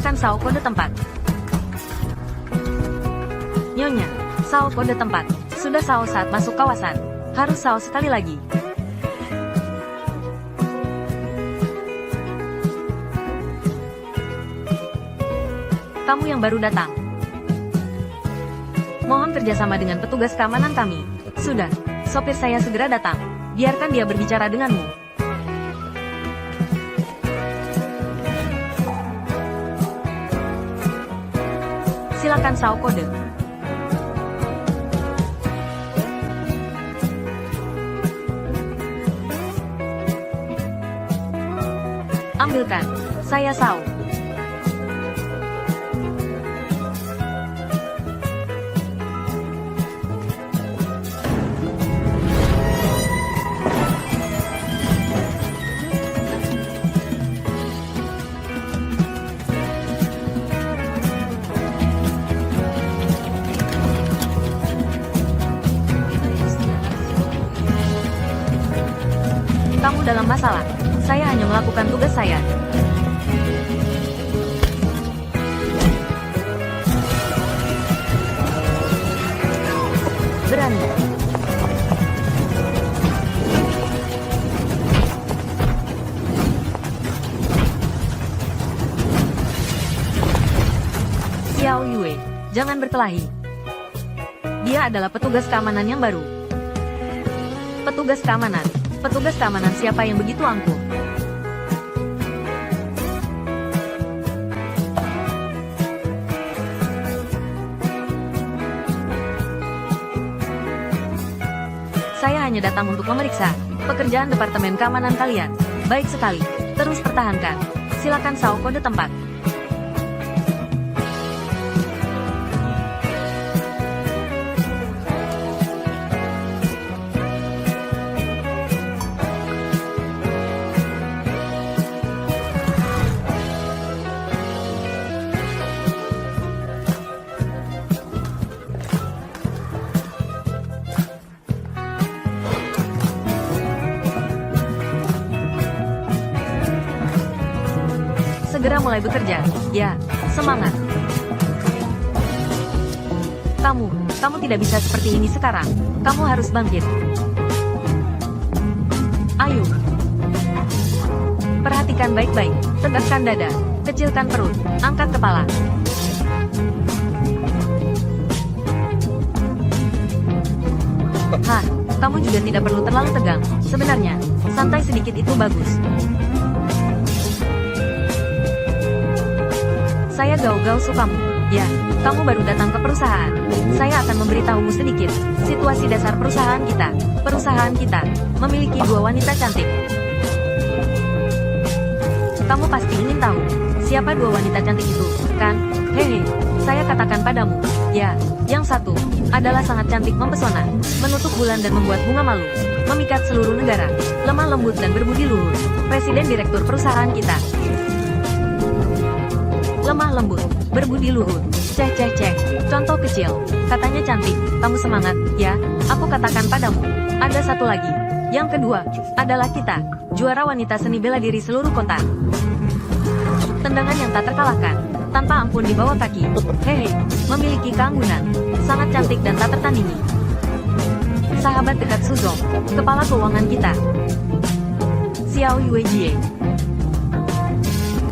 Silakan Sao kode tempat. Nyonya, Sao kode tempat. Sudah Sao saat masuk kawasan. Harus Sao sekali lagi. Kamu yang baru datang. Mohon kerjasama dengan petugas keamanan kami. Sudah, sopir saya segera datang. Biarkan dia berbicara denganmu. Silakan Sao kode. Ambilkan, saya Sao. Kamu dalam masalah. Saya hanya melakukan tugas saya. Berani. Xiao Yue, jangan berkelahi. Dia adalah petugas keamanan yang baru. Petugas keamanan. Petugas keamanan siapa yang begitu angkuh? Saya hanya datang untuk memeriksa pekerjaan Departemen Keamanan kalian. Baik sekali, terus pertahankan. Silakan Sao kode tempat. Segera mulai bekerja. Ya, semangat. Kamu tidak bisa seperti ini sekarang. Kamu harus bangkit. Ayo. Perhatikan baik-baik. Tegakkan dada. Kecilkan perut. Angkat kepala. Hah, kamu juga tidak perlu terlalu tegang. Sebenarnya, santai sedikit itu bagus. Saya Gao Sukamu. Ya, kamu baru datang ke perusahaan. Saya akan memberitahumu sedikit situasi dasar perusahaan kita. Perusahaan kita memiliki 2 wanita cantik. Kamu pasti ingin tahu siapa 2 wanita cantik itu, kan? Hehe, saya katakan padamu. Ya, yang satu adalah sangat cantik mempesona, menutup bulan dan membuat bunga malu, memikat seluruh negara, lemah lembut dan berbudi luhur. Presiden direktur perusahaan kita. Lemah lembut, berbudi luhur, ceh. Contoh kecil, katanya cantik, kamu semangat, ya, aku katakan padamu. Ada satu lagi. Yang kedua, adalah kita, juara wanita seni bela diri seluruh kota. Tendangan yang tak terkalahkan, tanpa ampun di bawah kaki. Hehe, memiliki keanggunan, sangat cantik dan tak tertandingi. Sahabat dekat Suzong, kepala keuangan kita. Xiao Yuejie.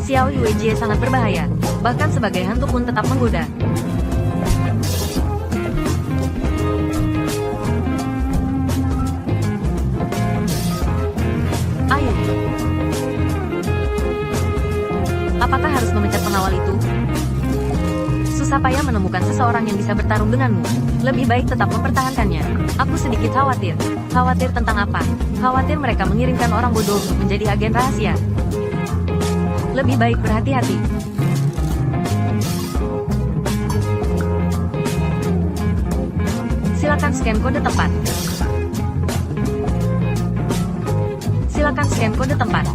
Xiao Yuejie sangat berbahaya. Bahkan sebagai hantu pun tetap menggoda. Ayo. Apakah harus memecat pengawal itu? Susah payah menemukan seseorang yang bisa bertarung denganmu. Lebih baik tetap mempertahankannya. Aku sedikit khawatir. Khawatir tentang apa? Khawatir mereka mengirimkan orang bodoh untuk menjadi agen rahasia. Lebih baik berhati-hati. Silakan scan kode tempat. Silakan scan kode tempat.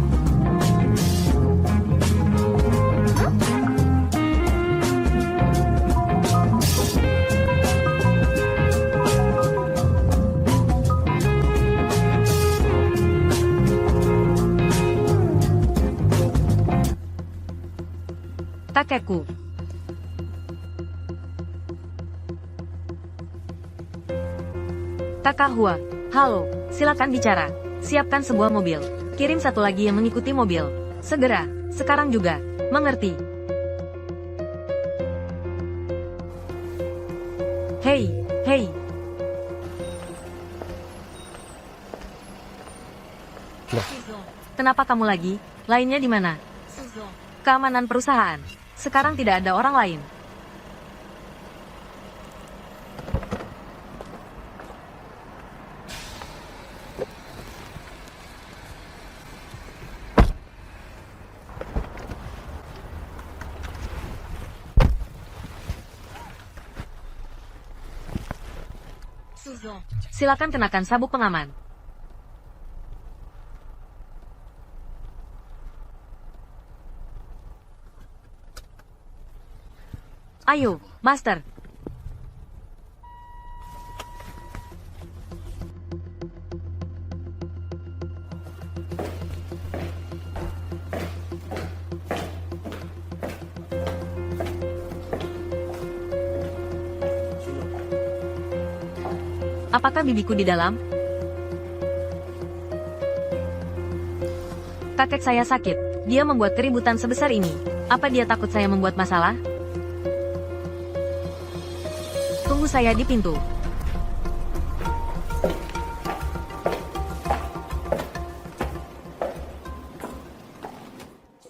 Kakekku. Kakak Hua, halo, silakan bicara. Siapkan sebuah mobil. Kirim satu lagi yang mengikuti mobil. Segera, sekarang juga. Mengerti? Hei, hei. Kenapa kamu lagi? Lainnya di mana? Keamanan perusahaan. Sekarang tidak ada orang lain. Silakan kenakan sabuk pengaman. Ayo, Master. Apakah bibiku di dalam? Kakek saya sakit. Dia membuat keributan sebesar ini. Apa dia takut saya membuat masalah? Tunggu saya di pintu.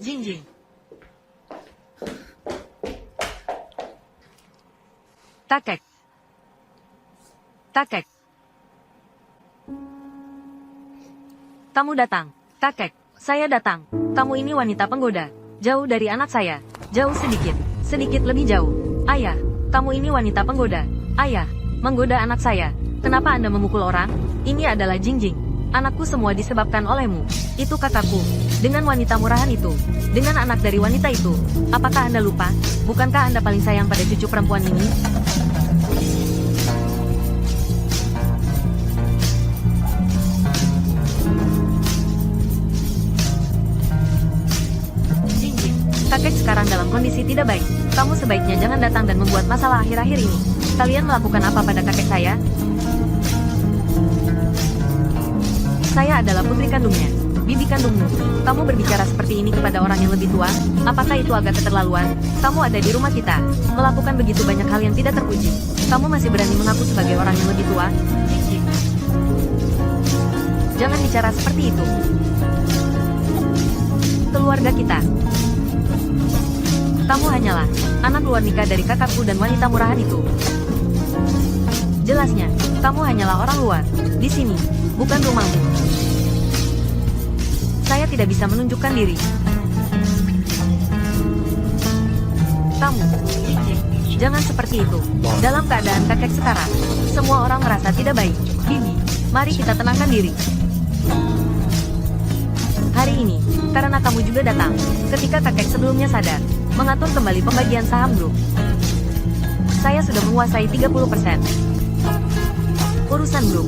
Jingjing. Kakek. Kakek. Kamu datang. Kakek, saya datang. Kamu ini wanita penggoda. Jauh dari anak saya. Jauh sedikit. Sedikit lebih jauh. Ayah, kamu ini wanita penggoda. Ayah, menggoda anak saya. Kenapa Anda memukul orang? Ini adalah Jingjing. Anakku semua disebabkan olehmu. Itu kakakku. Dengan wanita murahan itu. Dengan anak dari wanita itu. Apakah Anda lupa? Bukankah Anda paling sayang pada cucu perempuan ini? Kakek sekarang dalam kondisi tidak baik. Kamu sebaiknya jangan datang dan membuat masalah akhir-akhir ini. Kalian melakukan apa pada kakek saya? Saya adalah putri kandungnya. Bibi kandungmu. Kamu berbicara seperti ini kepada orang yang lebih tua? Apakah itu agak keterlaluan? Kamu ada di rumah kita. Melakukan begitu banyak hal yang tidak terpuji. Kamu masih berani mengaku sebagai orang yang lebih tua? Jangan bicara seperti itu. Keluarga kita. Kamu hanyalah anak luar nikah dari kakakku dan wanita murahan itu. Jelasnya, kamu hanyalah orang luar. Di sini, bukan rumahmu. Saya tidak bisa menunjukkan diri. Kamu, jangan seperti itu. Dalam keadaan kakek sekarang, semua orang merasa tidak baik. Bibi, mari kita tenangkan diri. Hari ini, karena kamu juga datang, ketika kakek sebelumnya sadar, mengatur kembali pembagian saham grup. Saya sudah menguasai 30%. Urusan grup.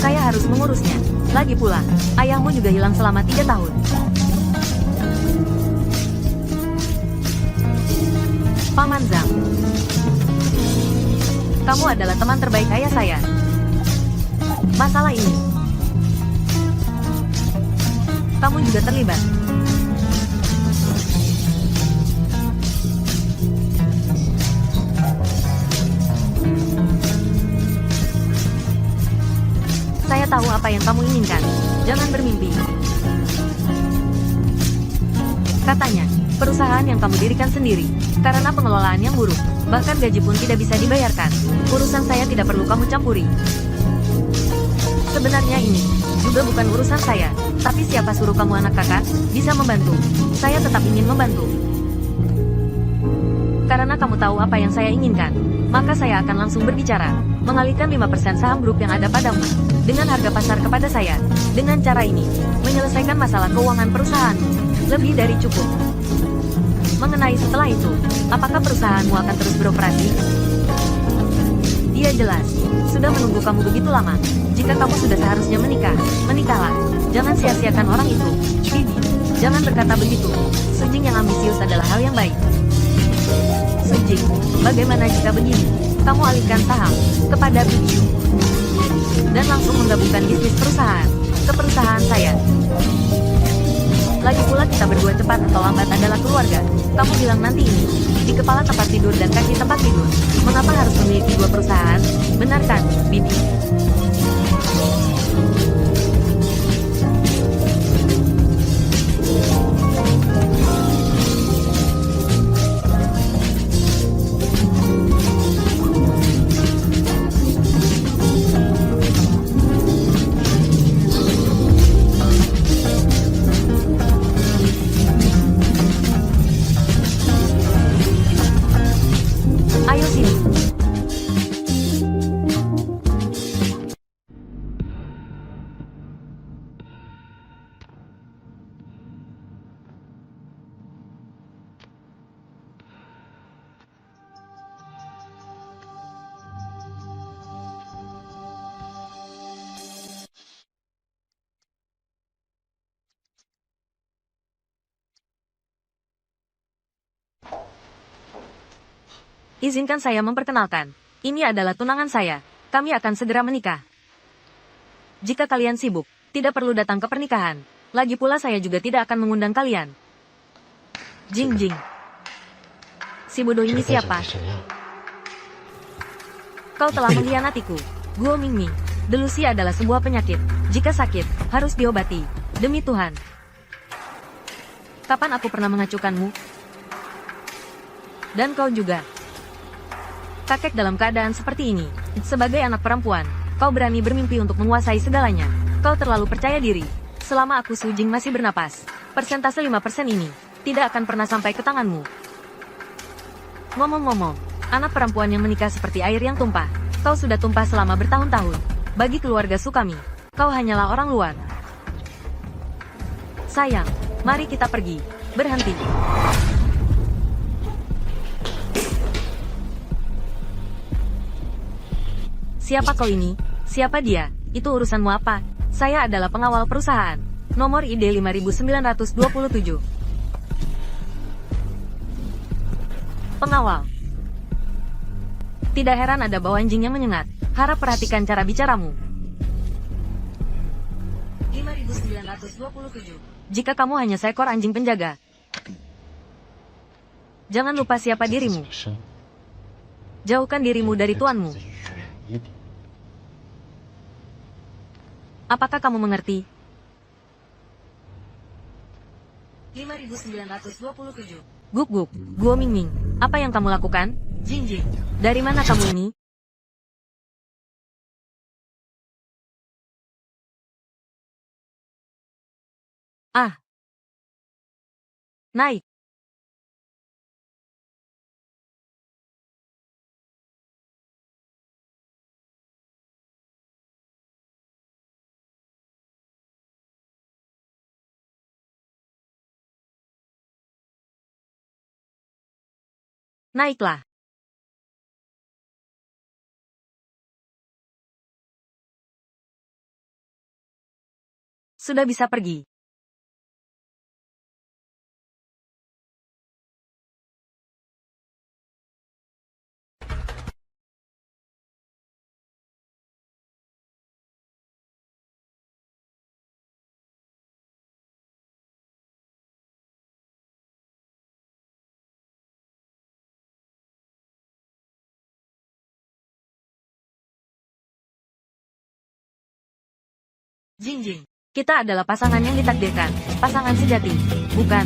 Saya harus mengurusnya. Lagi pula, ayahmu juga hilang selama 3 tahun. Paman Zhang. Kamu adalah teman terbaik ayah saya. Masalah ini. Kamu juga terlibat. Saya tahu apa yang kamu inginkan. Jangan bermimpi. Katanya, perusahaan yang kamu dirikan sendiri. Karena pengelolaan yang buruk, bahkan gaji pun tidak bisa dibayarkan. Urusan saya tidak perlu kamu campuri. Sebenarnya ini juga bukan urusan saya. Tapi siapa suruh kamu anak kakak bisa membantu? Saya tetap ingin membantu. Karena kamu tahu apa yang saya inginkan, maka saya akan langsung berbicara. Mengalihkan 5% saham grup yang ada padamu dengan harga pasar kepada saya. Dengan cara ini, menyelesaikan masalah keuangan perusahaanmu. Lebih dari cukup. Mengenai setelah itu, apakah perusahaanmu akan terus beroperasi? Dia jelas, sudah menunggu kamu begitu lama. Jika kamu sudah seharusnya menikah, menikahlah. Jangan sia-siakan orang itu, Bibi. Jangan berkata begitu. Sujing yang ambisius adalah hal yang baik. Sujing, bagaimana jika begini? Kamu alihkan saham kepada Bibi dan langsung menggabungkan bisnis perusahaan ke perusahaan saya. Lagi pula kita berdua cepat atau lambat adalah keluarga. Kamu bilang nanti ini, di kepala tempat tidur dan kaki tempat tidur. Mengapa harus memiliki dua perusahaan? Benar kan, Bibi? Ayo sini. Izinkan saya memperkenalkan. Ini adalah tunangan saya. Kami akan segera menikah. Jika kalian sibuk, tidak perlu datang ke pernikahan. Lagi pula saya juga tidak akan mengundang kalian. Jing Jing. Si bodoh ini siapa? Kau telah mengkhianatiku. Guo Mingming. Delusi adalah sebuah penyakit. Jika sakit, harus diobati. Demi Tuhan. Kapan aku pernah mengacukanmu? Dan kau juga. Kakek dalam keadaan seperti ini. Sebagai anak perempuan, kau berani bermimpi untuk menguasai segalanya. Kau terlalu percaya diri. Selama aku Sujing masih bernapas, persentase 5% ini tidak akan pernah sampai ke tanganmu. Ngomong-ngomong, anak perempuan yang menikah seperti air yang tumpah. Kau sudah tumpah selama bertahun-tahun. Bagi keluarga Sukami, kau hanyalah orang luar. Sayang, mari kita pergi. Berhenti. Siapa kau ini? Siapa dia? Itu urusanmu apa? Saya adalah pengawal perusahaan. Nomor ID 5927. Pengawal. Tidak heran ada bau anjing yang menyengat. Harap perhatikan cara bicaramu. 5927. Jika kamu hanya seekor anjing penjaga, jangan lupa siapa dirimu. Jauhkan dirimu dari tuanmu. Apakah kamu mengerti? 5927. Guk-guk, Guo Mingming. Apa yang kamu lakukan? Jing Jing. Dari mana kamu ini? Ah. Naik. Naiklah. Sudah bisa pergi. Jing Jing. Kita adalah pasangan yang ditakdirkan. Pasangan sejati. Bukan?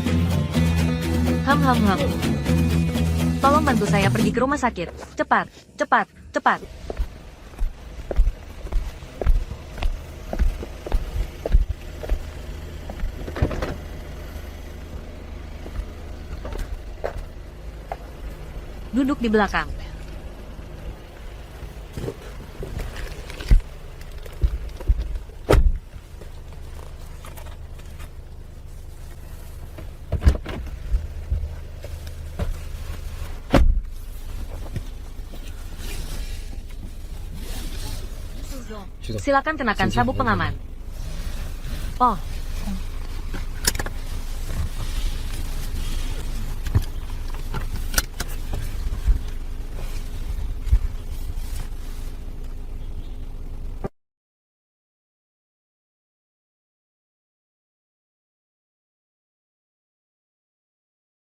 Ham. Tolong bantu saya pergi ke rumah sakit. Cepat, cepat, cepat. Duduk di belakang. Silakan kenakan sabuk pengaman. Oh.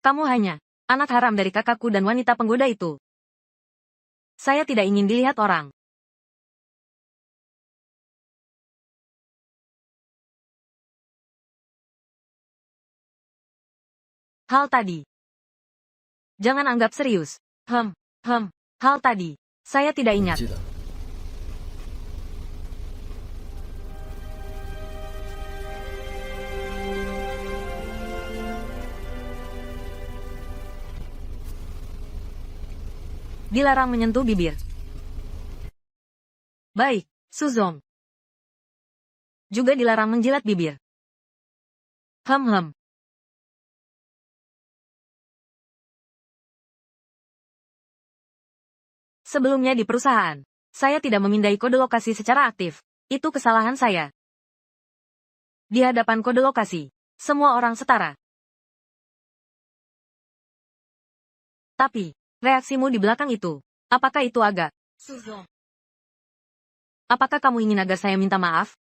Kamu hanya anak haram dari kakakku dan wanita penggoda itu. Saya tidak ingin dilihat orang. Hal tadi. Jangan anggap serius. Hal tadi. Saya tidak ingat. Dilarang menyentuh bibir. Baik, Suzong. Juga dilarang menjilat bibir. Sebelumnya di perusahaan, saya tidak memindai kode lokasi secara aktif. Itu kesalahan saya. Di hadapan kode lokasi, semua orang setara. Tapi, reaksimu di belakang itu, apakah itu agak? Suzong. Apakah kamu ingin agar saya minta maaf?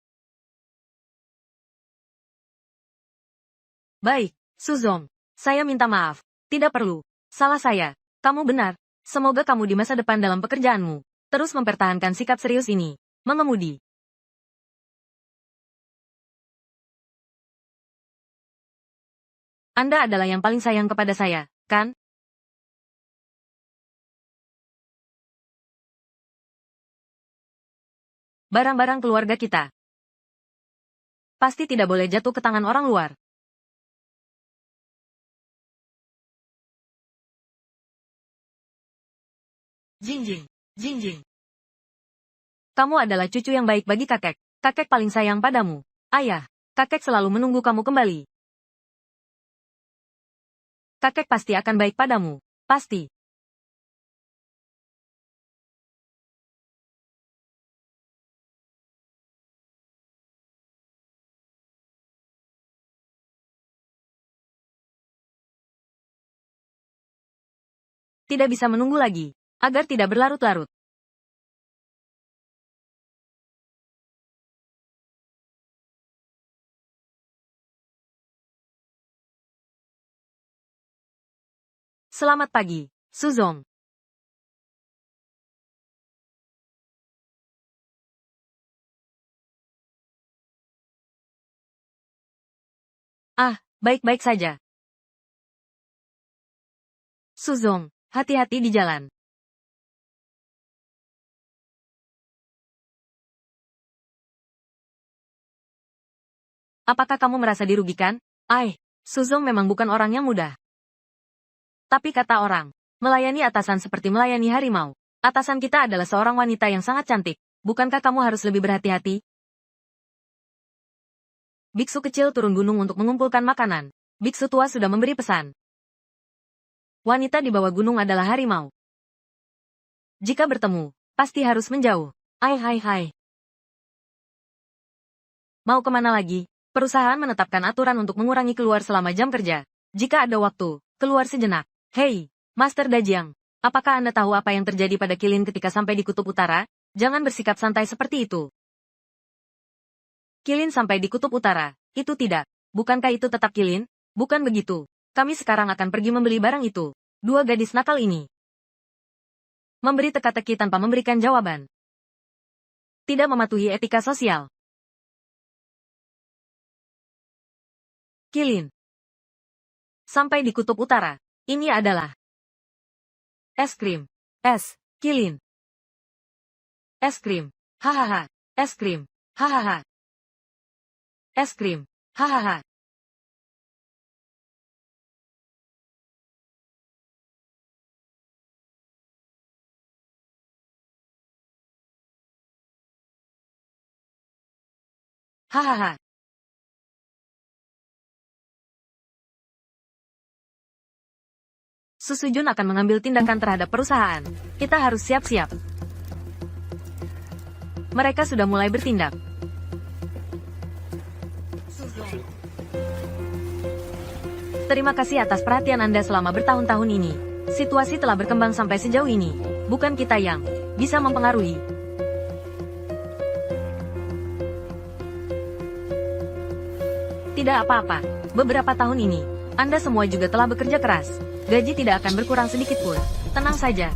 Baik, Suzong. Saya minta maaf. Tidak perlu. Salah saya. Kamu benar. Semoga kamu di masa depan dalam pekerjaanmu terus mempertahankan sikap serius ini. Mengemudi. Anda adalah yang paling sayang kepada saya, kan? Barang-barang keluarga kita pasti tidak boleh jatuh ke tangan orang luar. Jingjing. Kamu adalah cucu yang baik bagi kakek. Kakek paling sayang padamu. Ayah, kakek selalu menunggu kamu kembali. Kakek pasti akan baik padamu. Pasti. Tidak bisa menunggu lagi, agar tidak berlarut-larut. Selamat pagi, Suzong. Baik-baik saja. Suzong, hati-hati di jalan. Apakah kamu merasa dirugikan? Suzong memang bukan orang yang mudah. Tapi kata orang, melayani atasan seperti melayani harimau. Atasan kita adalah seorang wanita yang sangat cantik. Bukankah kamu harus lebih berhati-hati? Biksu kecil turun gunung untuk mengumpulkan makanan. Biksu tua sudah memberi pesan. Wanita di bawah gunung adalah harimau. Jika bertemu, pasti harus menjauh. Hai. Mau kemana lagi? Perusahaan menetapkan aturan untuk mengurangi keluar selama jam kerja. Jika ada waktu, keluar sejenak. Hei, Master Dajiang. Apakah Anda tahu apa yang terjadi pada Kilin ketika sampai di Kutub Utara? Jangan bersikap santai seperti itu. Kilin sampai di Kutub Utara. Itu tidak. Bukankah itu tetap Kilin? Bukan begitu. Kami sekarang akan pergi membeli barang itu. Dua gadis nakal ini memberi teka-teki tanpa memberikan jawaban. Tidak mematuhi etika sosial. Kilin. Sampai di Kutub Utara. Ini adalah es krim. Kilin. Es krim. Hahaha. Es krim. Hahaha. Es krim. Hahaha. Hahaha. Susujun akan mengambil tindakan terhadap perusahaan. Kita harus siap-siap. Mereka sudah mulai bertindak. Terima kasih atas perhatian Anda selama bertahun-tahun ini. Situasi telah berkembang sampai sejauh ini. Bukan kita yang bisa mempengaruhi. Tidak apa-apa. Beberapa tahun ini, Anda semua juga telah bekerja keras. Gaji tidak akan berkurang sedikit pun. Tenang saja.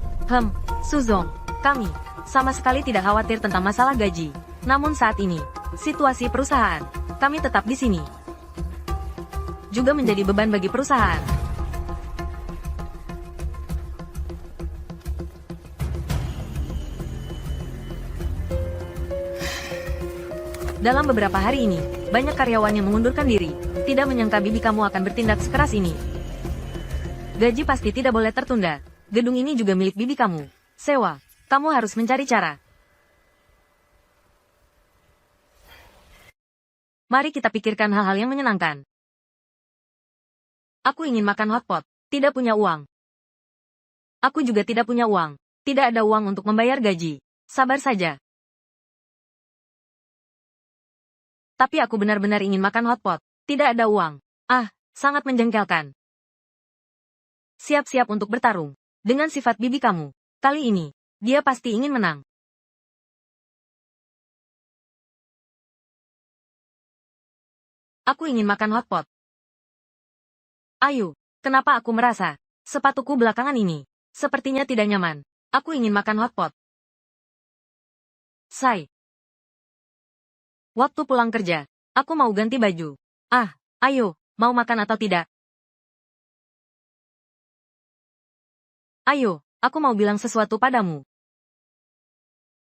Suzong, kami sama sekali tidak khawatir tentang masalah gaji. Namun saat ini, situasi perusahaan, kami tetap di sini juga menjadi beban bagi perusahaan. Dalam beberapa hari ini, banyak karyawan yang mengundurkan diri. Tidak menyangka bibi kamu akan bertindak sekeras ini. Gaji pasti tidak boleh tertunda. Gedung ini juga milik bibi kamu. Sewa, kamu harus mencari cara. Mari kita pikirkan hal-hal yang menyenangkan. Aku ingin makan hotpot. Tidak punya uang. Aku juga tidak punya uang. Tidak ada uang untuk membayar gaji. Sabar saja. Tapi aku benar-benar ingin makan hotpot. Tidak ada uang. Sangat menjengkelkan. Siap-siap untuk bertarung. Dengan sifat bibi kamu. Kali ini, dia pasti ingin menang. Aku ingin makan hotpot. Ayo, kenapa aku merasa sepatuku belakangan ini sepertinya tidak nyaman. Aku ingin makan hotpot. Waktu pulang kerja, aku mau ganti baju. Ayo, mau makan atau tidak? Ayo, aku mau bilang sesuatu padamu.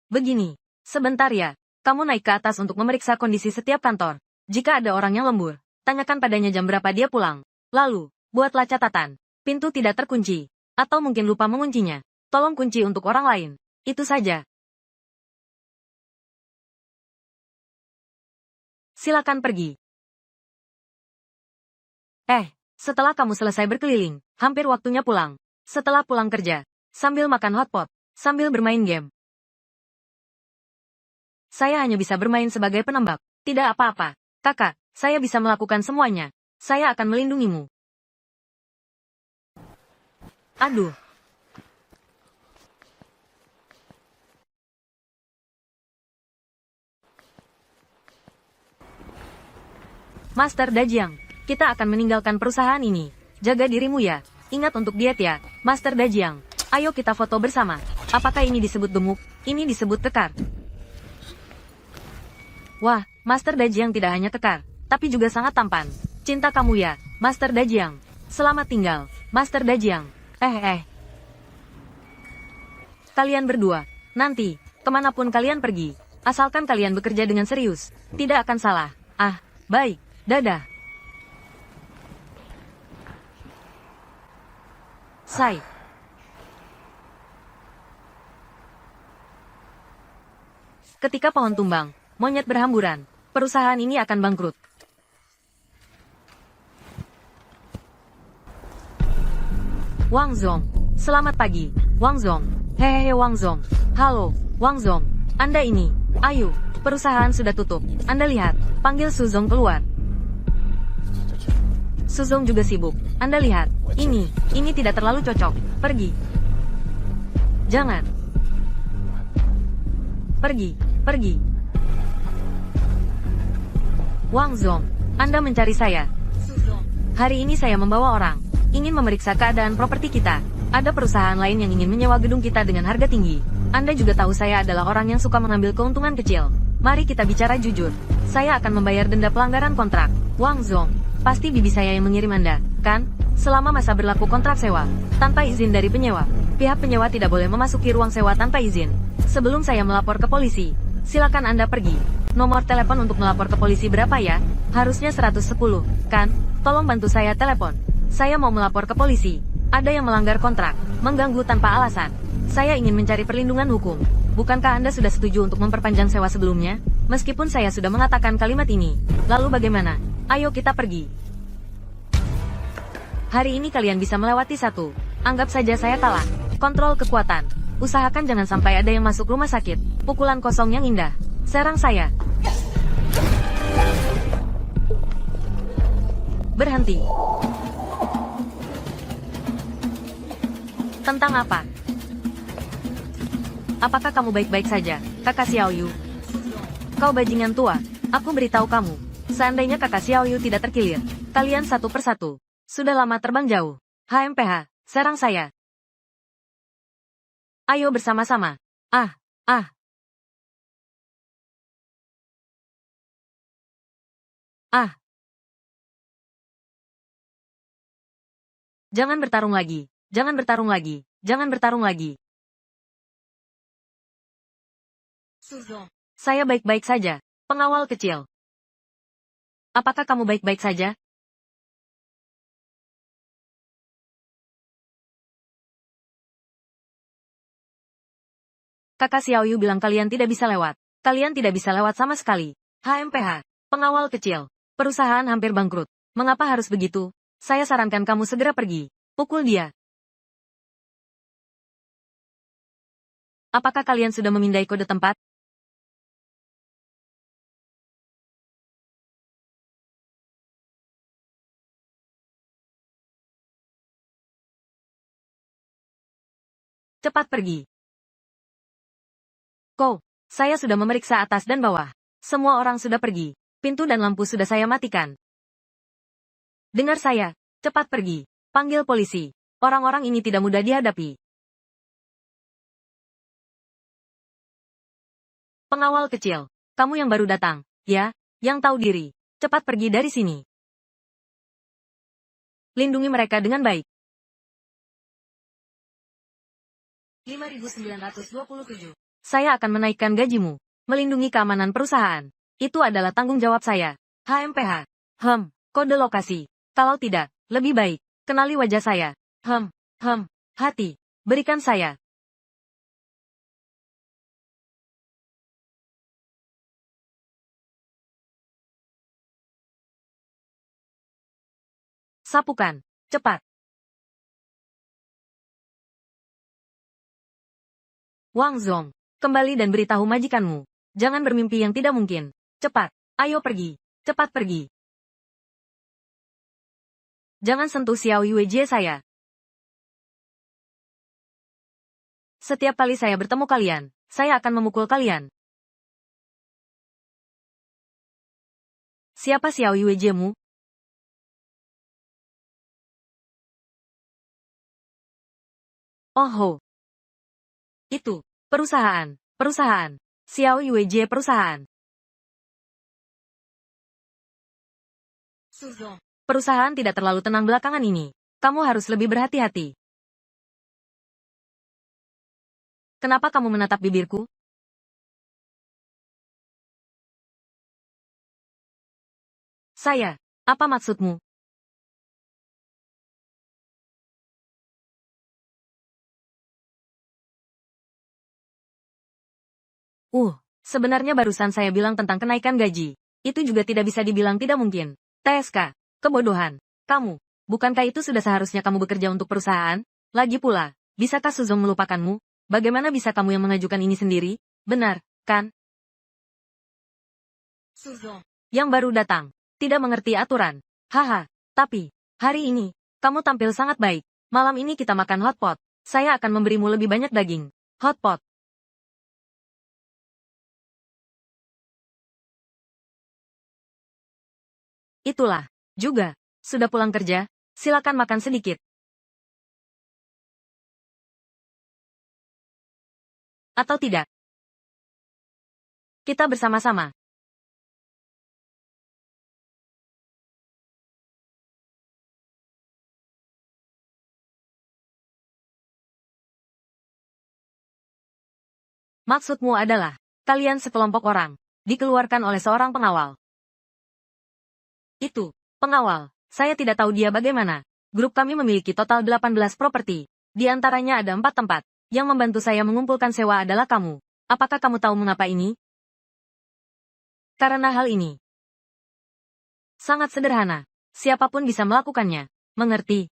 Begini, sebentar ya, kamu naik ke atas untuk memeriksa kondisi setiap kantor. Jika ada orang yang lembur, tanyakan padanya jam berapa dia pulang. Lalu, buatlah catatan. Pintu tidak terkunci. Atau mungkin lupa menguncinya. Tolong kunci untuk orang lain. Itu saja. Silakan pergi. Setelah kamu selesai berkeliling, hampir waktunya pulang. Setelah pulang kerja, sambil makan hotpot, sambil bermain game. Saya hanya bisa bermain sebagai penembak. Tidak apa-apa. Kakak, saya bisa melakukan semuanya. Saya akan melindungimu. Aduh. Master Dajiang, kita akan meninggalkan perusahaan ini. Jaga dirimu ya. Ingat untuk diet ya, Master Dajiang. Ayo kita foto bersama. Apakah ini disebut gemuk? Ini disebut kekar. Wah, Master Dajiang tidak hanya kekar, tapi juga sangat tampan. Cinta kamu ya, Master Dajiang. Selamat tinggal, Master Dajiang. Kalian berdua, nanti, kemanapun kalian pergi, asalkan kalian bekerja dengan serius, tidak akan salah. Baik, dadah. Ketika pohon tumbang, monyet berhamburan, perusahaan ini akan bangkrut. Wang Zong, selamat pagi, Wang Zong. Hehehe Wang Zong. Halo, Wang Zong. Anda ini, ayo, perusahaan sudah tutup. Anda lihat, panggil Suzong keluar. Suzong juga sibuk. Anda lihat, ini tidak terlalu cocok. Pergi. Jangan. Pergi. Wang Zong, Anda mencari saya. Hari ini saya membawa orang. Ingin memeriksa keadaan properti kita. Ada perusahaan lain yang ingin menyewa gedung kita dengan harga tinggi. Anda juga tahu saya adalah orang yang suka mengambil keuntungan kecil. Mari kita bicara jujur. Saya akan membayar denda pelanggaran kontrak. Wang Zong, pasti bibi saya yang mengirim Anda, kan? Selama masa berlaku kontrak sewa, tanpa izin dari penyewa, pihak penyewa tidak boleh memasuki ruang sewa tanpa izin. Sebelum saya melapor ke polisi, silakan Anda pergi. Nomor telepon untuk melapor ke polisi berapa ya? Harusnya 110, kan? Tolong bantu saya telepon. Saya mau melapor ke polisi. Ada yang melanggar kontrak, mengganggu tanpa alasan. Saya ingin mencari perlindungan hukum. Bukankah Anda sudah setuju untuk memperpanjang sewa sebelumnya? Meskipun saya sudah mengatakan kalimat ini. Lalu bagaimana? Ayo kita pergi. Hari ini kalian bisa melewati satu. Anggap saja saya kalah. Kontrol kekuatan. Usahakan jangan sampai ada yang masuk rumah sakit. Pukulan kosong yang indah. Serang saya. Berhenti. Tentang apa? Apakah kamu baik-baik saja, Kakak Xiaoyu? Kau bajingan tua, aku beritahu kamu. Seandainya Kakak Xiaoyu tidak terkilir, kalian satu persatu Sudah lama terbang jauh. HMPH, serang saya. Ayo bersama-sama. Ah, ah, ah. Jangan bertarung lagi. Jangan bertarung lagi. Jangan bertarung lagi. Suzong. Saya baik-baik saja. Pengawal kecil. Apakah kamu baik-baik saja? Kakak Xiaoyu bilang kalian tidak bisa lewat. Kalian tidak bisa lewat sama sekali. HMPH. Pengawal kecil. Perusahaan hampir bangkrut. Mengapa harus begitu? Saya sarankan kamu segera pergi. Pukul dia. Apakah kalian sudah memindai kode tempat? Cepat pergi. Saya sudah memeriksa atas dan bawah. Semua orang sudah pergi. Pintu dan lampu sudah saya matikan. Dengar saya. Cepat pergi. Panggil polisi. Orang-orang ini tidak mudah dihadapi. Pengawal kecil. Kamu yang baru datang, ya? Yang tahu diri. Cepat pergi dari sini. Lindungi mereka dengan baik. 5.927. Saya akan menaikkan gajimu. Melindungi keamanan perusahaan. Itu adalah tanggung jawab saya. HMPH. Kode lokasi. Kalau tidak, lebih baik. Kenali wajah saya. Hati. Berikan saya. Sapukan. Cepat. Wang Zong. Kembali dan beritahu majikanmu. Jangan bermimpi yang tidak mungkin. Cepat. Ayo pergi. Cepat pergi. Jangan sentuh Xiao Yuejie saya. Setiap kali saya bertemu kalian, saya akan memukul kalian. Siapa Xiao Yuejiemu? Oh. Itu. Perusahaan. Xiao Yuejie perusahaan. Suzong. Perusahaan tidak terlalu tenang belakangan ini. Kamu harus lebih berhati-hati. Kenapa kamu menatap bibirku? Saya. Apa maksudmu? Sebenarnya barusan saya bilang tentang kenaikan gaji. Itu juga tidak bisa dibilang tidak mungkin. TSK. Kebodohan. Kamu. Bukankah itu sudah seharusnya kamu bekerja untuk perusahaan? Lagi pula, bisakah Suzong melupakanmu? Bagaimana bisa kamu yang mengajukan ini sendiri? Benar, kan? Suzong. Yang baru datang. Tidak mengerti aturan. Haha. Tapi, hari ini, kamu tampil sangat baik. Malam ini kita makan hotpot. Saya akan memberimu lebih banyak daging. Hotpot. Itulah. Juga. Sudah pulang kerja? Silakan makan sedikit. Atau tidak? Kita bersama-sama. Maksudmu adalah, kalian sekelompok orang, dikeluarkan oleh seorang pengawal. Itu, pengawal. Saya tidak tahu dia bagaimana. Grup kami memiliki total 18 properti. Di antaranya ada 4 tempat. Yang membantu saya mengumpulkan sewa adalah kamu. Apakah kamu tahu mengapa ini? Karena hal ini. Sangat sederhana. Siapapun bisa melakukannya. Mengerti?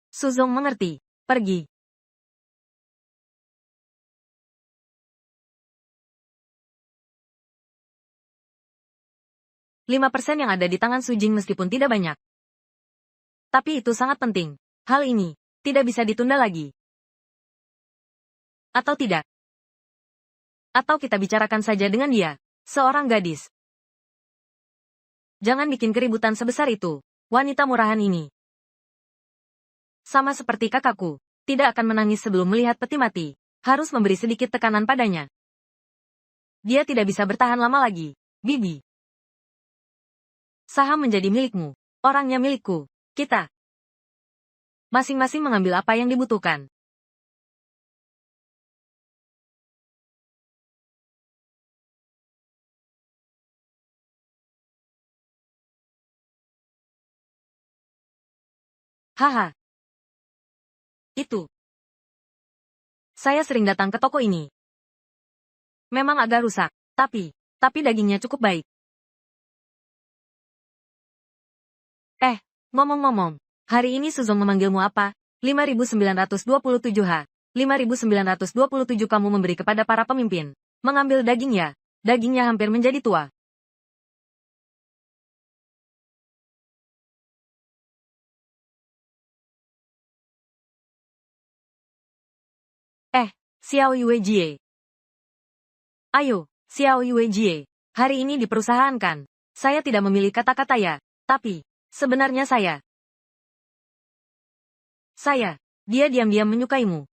Suzong mengerti. Pergi. %5 yang ada di tangan Sujing meskipun tidak banyak. Tapi itu sangat penting. Hal ini tidak bisa ditunda lagi. Atau tidak? Atau kita bicarakan saja dengan dia. Seorang gadis. Jangan bikin keributan sebesar itu. Wanita murahan ini. Sama seperti kakakku, tidak akan menangis sebelum melihat peti mati. Harus memberi sedikit tekanan padanya. Dia tidak bisa bertahan lama lagi. Bibi. Saham menjadi milikmu. Orangnya milikku. Kita. Masing-masing mengambil apa yang dibutuhkan. Haha. Itu. Saya sering datang ke toko ini. Memang agak rusak, tapi dagingnya cukup baik. Ngomong-ngomong, hari ini Suzong memanggilmu apa? 5927H. 5927 kamu memberi kepada para pemimpin. Mengambil daging ya. Dagingnya hampir menjadi tua. Xiao Yuejie. Ayo, Xiao Yuejie. Hari ini di perusahaan kan? Saya tidak memilih kata-kata ya. Tapi, sebenarnya dia diam-diam menyukaimu.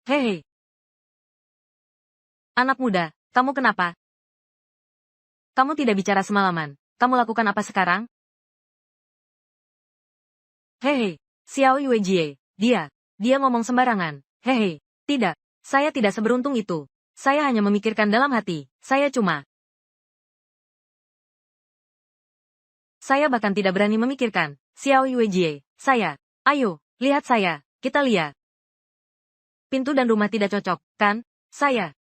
Hehe. Anak muda, kamu kenapa? Kamu tidak bicara semalaman. Kamu lakukan apa sekarang? Hehe. Xiao Yuejie. Dia ngomong sembarangan. Hehe. Tidak. Saya tidak seberuntung itu. Saya hanya memikirkan dalam hati. Saya bahkan tidak berani memikirkan. Xiao Yuejie. Ayo, lihat saya. Kita lihat. Pintu dan rumah tidak cocok, kan?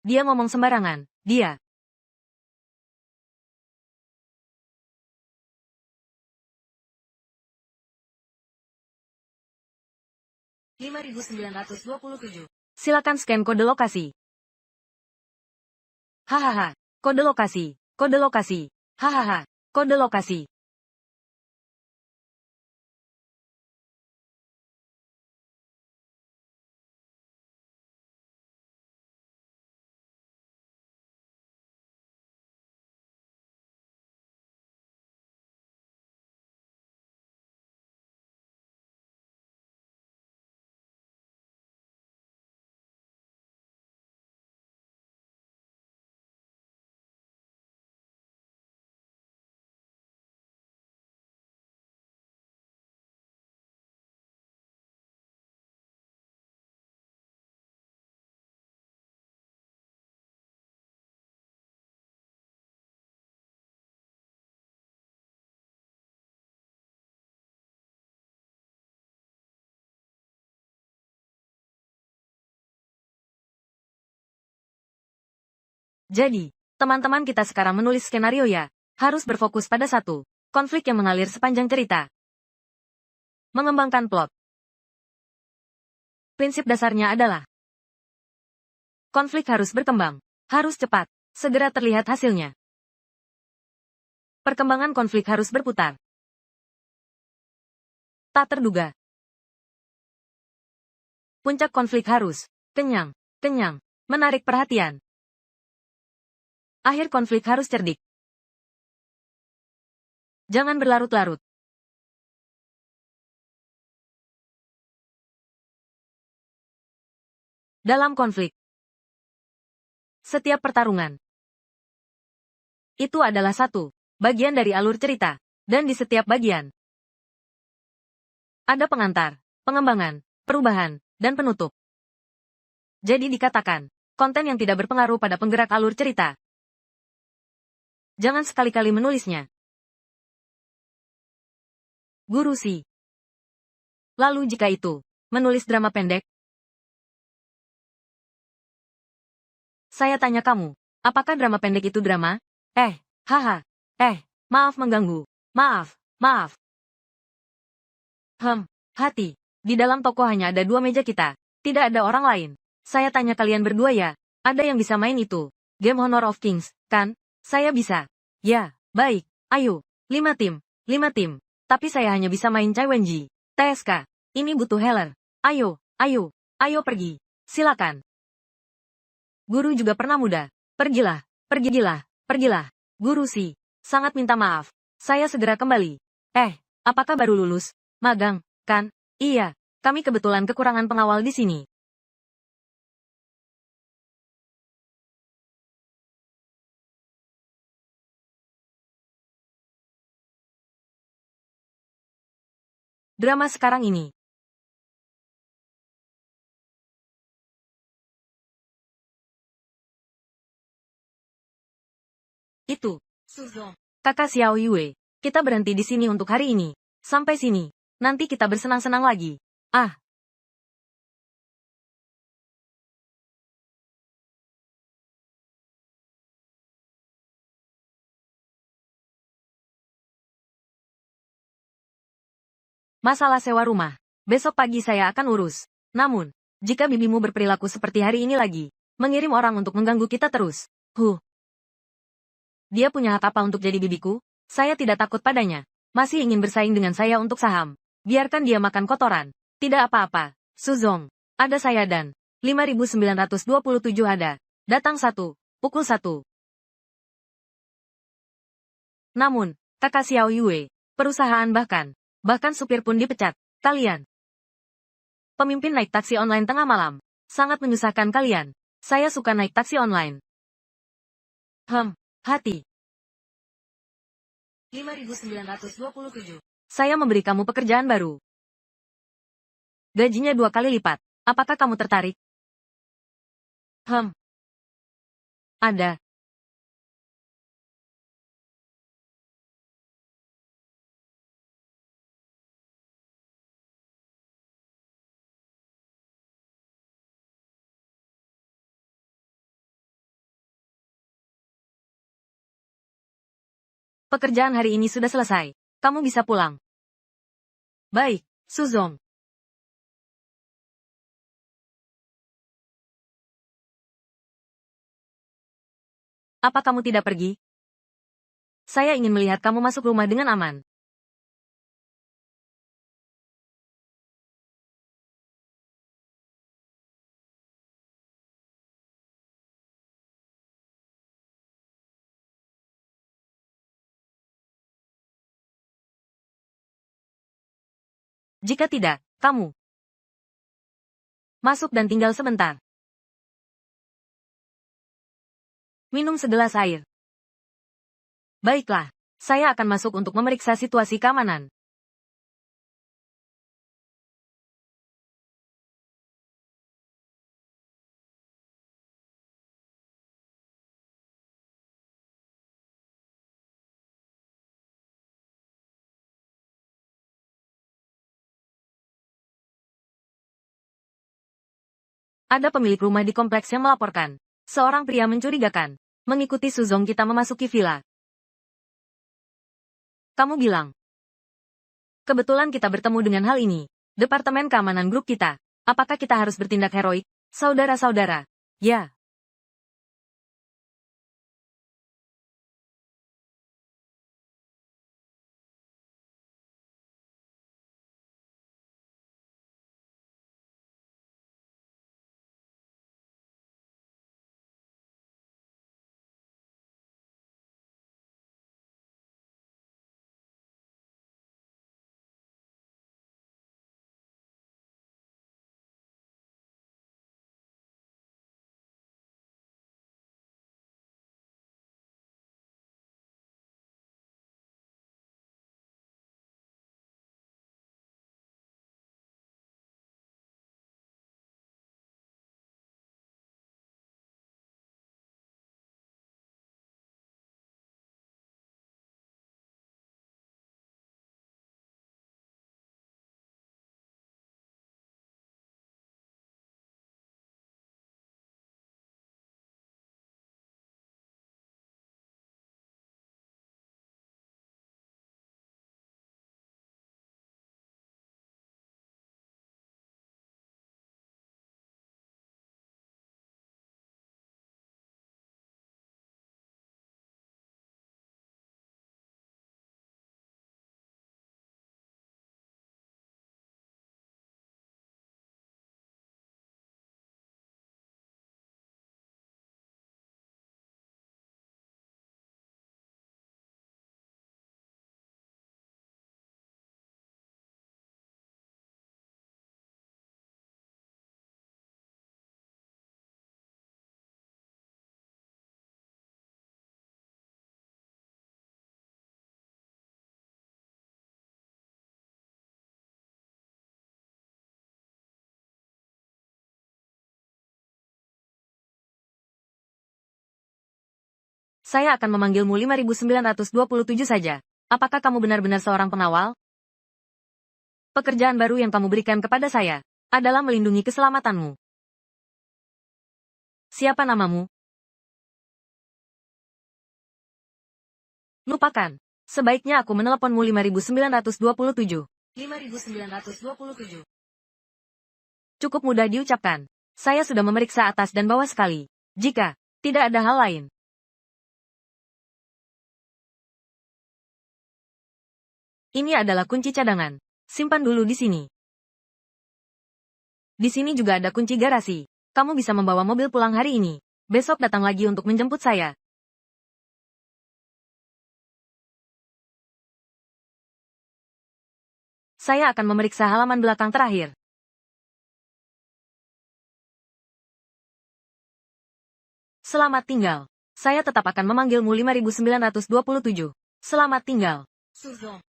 Dia ngomong sembarangan. Dia. (5.927) Silakan scan kode lokasi. Hahaha. Kode lokasi. Hahaha. Kode lokasi. Jadi, teman-teman kita sekarang menulis skenario ya. Harus berfokus pada satu. Konflik yang mengalir sepanjang cerita. Mengembangkan plot. Prinsip dasarnya adalah konflik harus berkembang. Harus cepat. Segera terlihat hasilnya. Perkembangan konflik harus berputar. Tak terduga. Puncak konflik harus kenyang, menarik perhatian. Akhir konflik harus cerdik. Jangan berlarut-larut. Dalam konflik, setiap pertarungan itu adalah satu bagian dari alur cerita, dan di setiap bagian ada pengantar, pengembangan, perubahan, dan penutup. Jadi dikatakan, konten yang tidak berpengaruh pada penggerak alur cerita. Jangan sekali-kali menulisnya. Guru Si. Lalu jika itu, menulis drama pendek? Saya tanya kamu, apakah drama pendek itu drama? Haha. Maaf mengganggu. Maaf. Hati. Di dalam toko hanya ada 2 meja kita. Tidak ada orang lain. Saya tanya kalian berdua ya, ada yang bisa main itu? Game Honor of Kings, kan? Saya bisa. Ya, baik. Ayo. 5 tim. Tapi saya hanya bisa main Chai Wenji. TSK. Ini butuh healer. Ayo pergi. Silakan. Guru juga pernah muda. Pergilah. Pergilah. Guru Si. Sangat minta maaf. Saya segera kembali. Apakah baru lulus? Magang, kan? Iya. Kami kebetulan kekurangan pengawal di sini. Drama sekarang ini. Itu. Suzong. Kakak Xiao Yue. Kita berhenti di sini untuk hari ini. Sampai sini. Nanti kita bersenang-senang lagi. Ah, masalah sewa rumah. Besok pagi saya akan urus. Namun, jika bibimu berperilaku seperti hari ini lagi, mengirim orang untuk mengganggu kita terus. Dia punya hak apa untuk jadi bibiku? Saya tidak takut padanya. Masih ingin bersaing dengan saya untuk saham. Biarkan dia makan kotoran. Tidak apa-apa. Suzong. Ada saya dan 5927 ada. Datang satu. Pukul satu. Namun, kakak Xiao Yue, perusahaan bahkan supir pun dipecat. Kalian. Pemimpin naik taksi online tengah malam. Sangat menyusahkan kalian. Saya suka naik taksi online. Hati. 5927. Saya memberi kamu pekerjaan baru. Gajinya 2 kali lipat. Apakah kamu tertarik? Ada. Pekerjaan hari ini sudah selesai. Kamu bisa pulang. Baik, Suzong. Apa kamu tidak pergi? Saya ingin melihat kamu masuk rumah dengan aman. Jika tidak, kamu masuk dan tinggal sebentar. Minum segelas air. Baiklah, saya akan masuk untuk memeriksa situasi keamanan. Ada pemilik rumah di kompleks yang melaporkan. Seorang pria mencurigakan. Mengikuti Suzong kita memasuki villa. Kamu bilang. Kebetulan kita bertemu dengan hal ini. Departemen keamanan grup kita. Apakah kita harus bertindak heroik? Saudara-saudara. Ya. Saya akan memanggilmu 5927 saja. Apakah kamu benar-benar seorang pengawal? Pekerjaan baru yang kamu berikan kepada saya adalah melindungi keselamatanmu. Siapa namamu? Lupakan. Sebaiknya aku meneleponmu 5927. 5927. Cukup mudah diucapkan. Saya sudah memeriksa atas dan bawah sekali. Jika tidak ada hal lain. Ini adalah kunci cadangan. Simpan dulu di sini. Di sini juga ada kunci garasi. Kamu bisa membawa mobil pulang hari ini. Besok datang lagi untuk menjemput saya. Saya akan memeriksa halaman belakang terakhir. Selamat tinggal. Saya tetap akan memanggilmu 5927. Selamat tinggal. Suzo.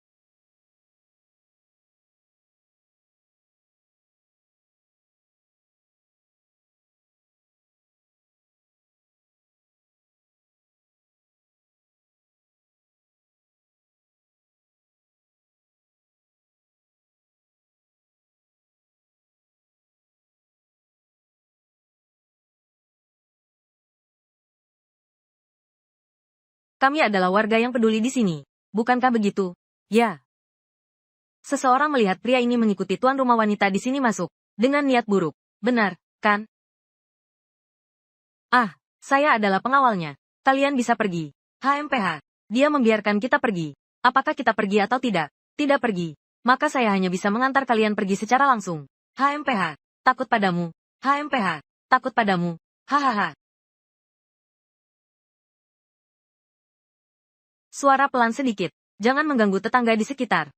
Kami adalah warga yang peduli di sini. Bukankah begitu? Ya. Seseorang melihat pria ini mengikuti tuan rumah wanita di sini masuk. Dengan niat buruk. Benar, kan? Ah, saya adalah pengawalnya. Kalian bisa pergi. HMPH. Dia membiarkan kita pergi. Apakah kita pergi atau tidak? Tidak pergi. Maka saya hanya bisa mengantar kalian pergi secara langsung. HMPH. Takut padamu. HMPH. Takut padamu. Hahaha. Suara pelan sedikit. Jangan mengganggu tetangga di sekitar.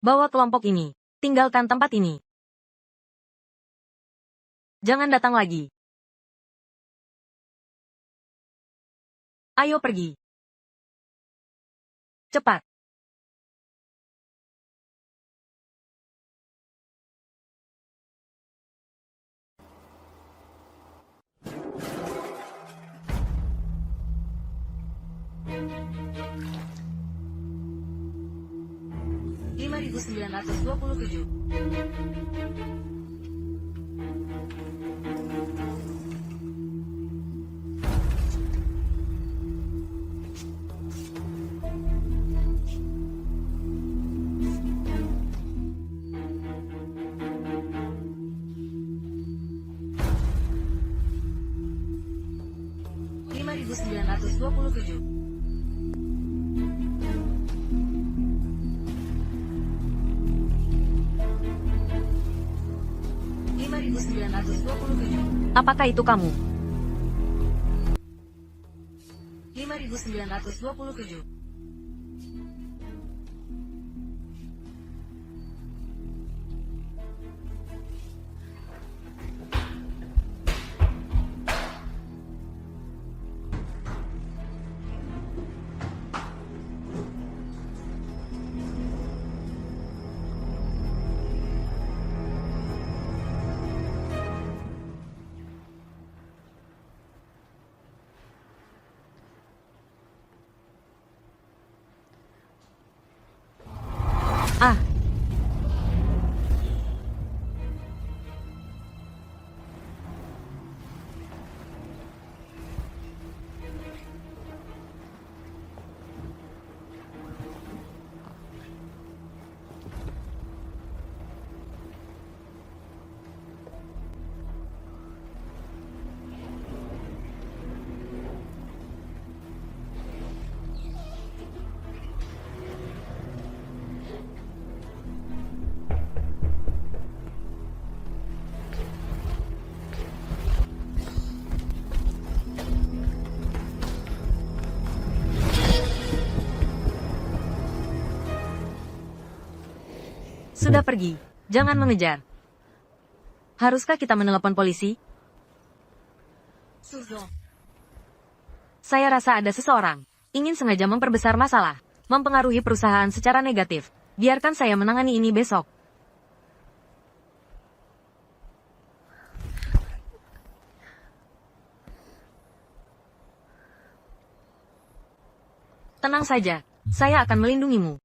Bawa kelompok ini. Tinggalkan tempat ini. Jangan datang lagi. Ayo pergi. Cepat. Lima 5927. Lima 5927. 5927. Apakah itu kamu? 5927. Ah. Sudah pergi. Jangan mengejar. Haruskah kita menelepon polisi? Saya rasa ada seseorang ingin sengaja memperbesar masalah, mempengaruhi perusahaan secara negatif. Biarkan saya menangani ini besok. Tenang saja, saya akan melindungimu.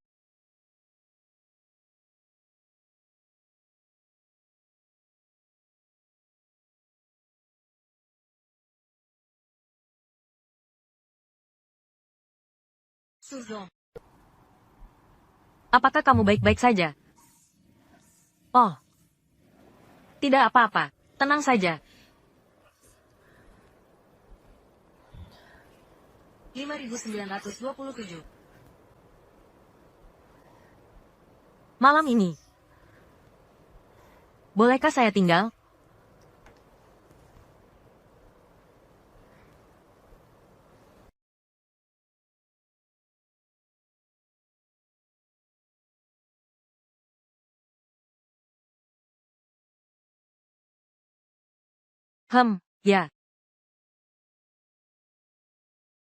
Apakah kamu baik-baik saja? Oh, tidak apa-apa. Tenang saja. 5.927. Malam ini. Bolehkah saya tinggal? Ya.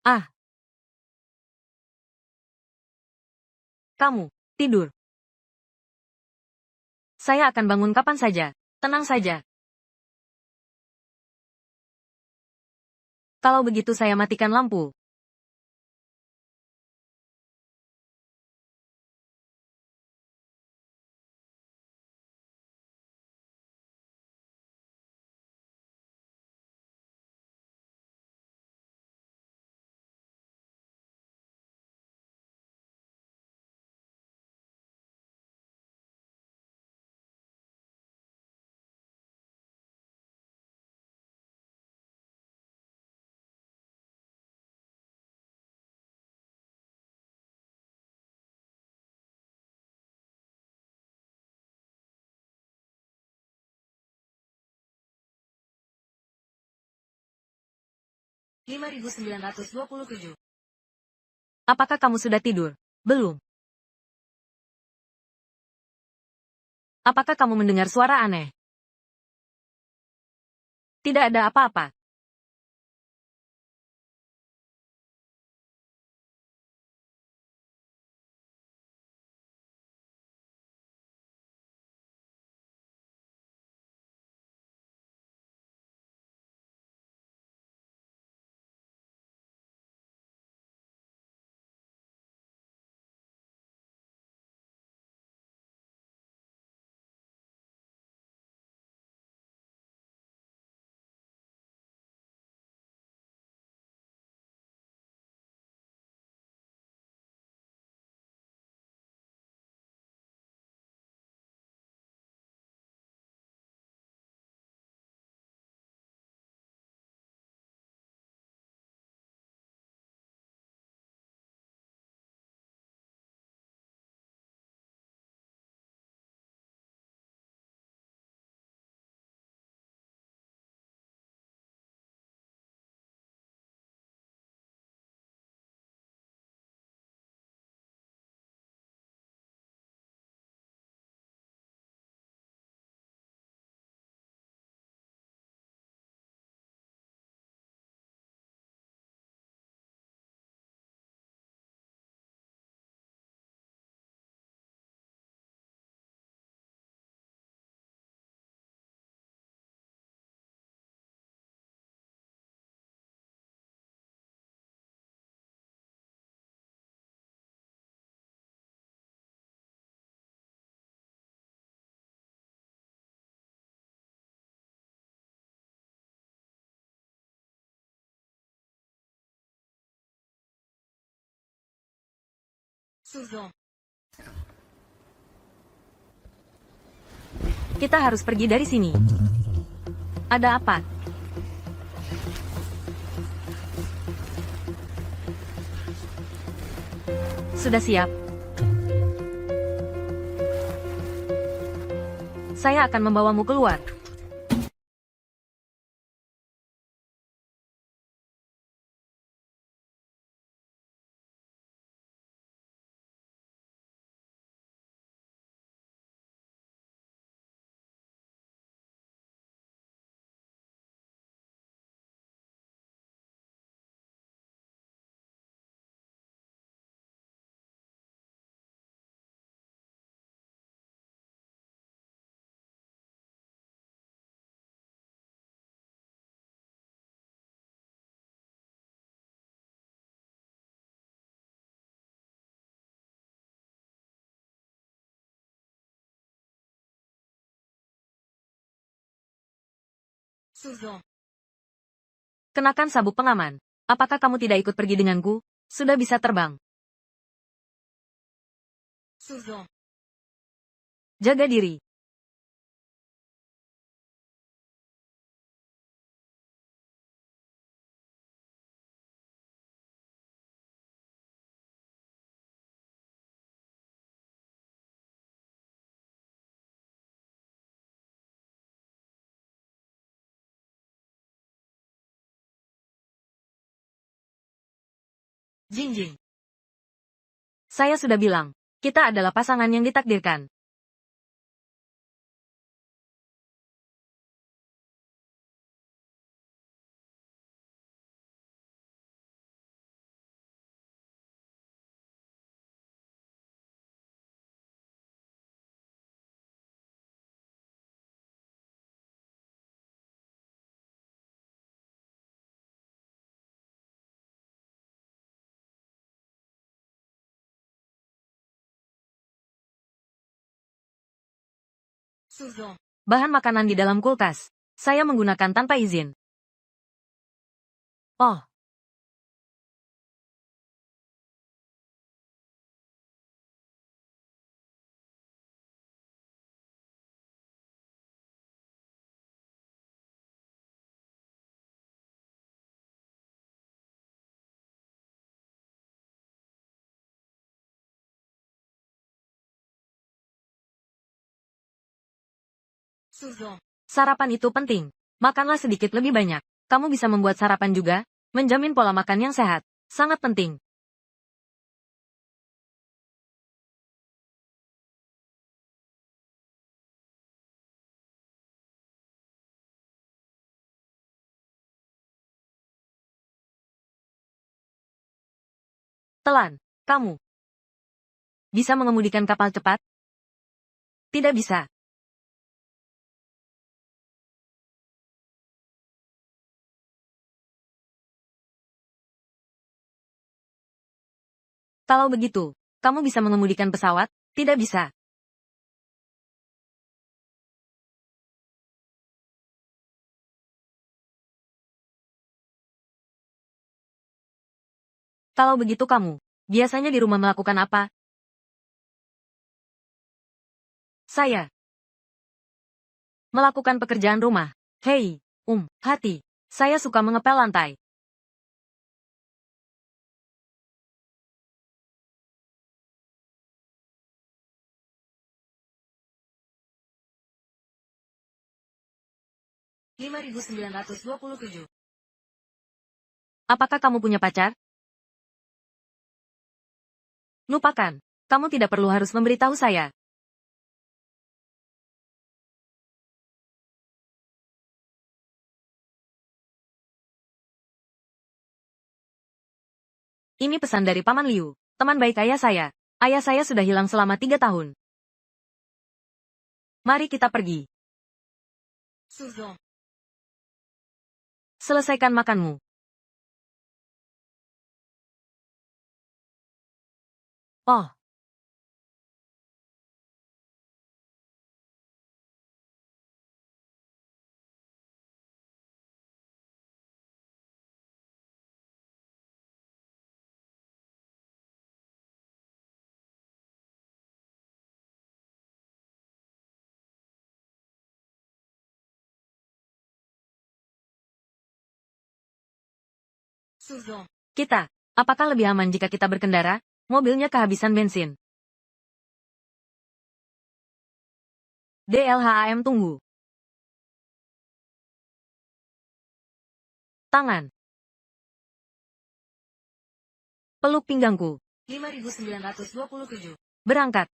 Ah, kamu, tidur. Saya akan bangun kapan saja. Tenang saja. Kalau begitu saya matikan lampu. (5.927) Apakah kamu sudah tidur? Belum. Apakah kamu mendengar suara aneh? Tidak ada apa-apa. Kita harus pergi dari sini. Ada apa? Sudah siap? Saya akan membawamu keluar. Kenakan sabuk pengaman. Apakah kamu tidak ikut pergi denganku? Sudah bisa terbang. Jaga diri. Jinjing. Saya sudah bilang, kita adalah pasangan yang ditakdirkan. Bahan makanan di dalam kulkas. Saya menggunakan tanpa izin. Oh. Sarapan itu penting. Makanlah sedikit lebih banyak. Kamu bisa membuat sarapan juga, menjamin pola makan yang sehat. Sangat penting. Telan. Kamu bisa mengemudikan kapal cepat? Tidak bisa. Kalau begitu, kamu bisa mengemudikan pesawat? Tidak bisa. Kalau begitu kamu, biasanya di rumah melakukan apa? Saya melakukan pekerjaan rumah. Hei, hati. Saya suka mengepel lantai. (5.927) Apakah kamu punya pacar? Lupakan. Kamu tidak perlu harus memberitahu saya. Ini pesan dari Paman Liu, teman baik ayah saya. Ayah saya sudah hilang selama 3 tahun. Mari kita pergi. Selesaikan makanmu. Oh. Kita, apakah lebih aman jika kita berkendara? Mobilnya kehabisan bensin. DLHAM tunggu. Tangan. Peluk pinggangku. 5.927. Berangkat.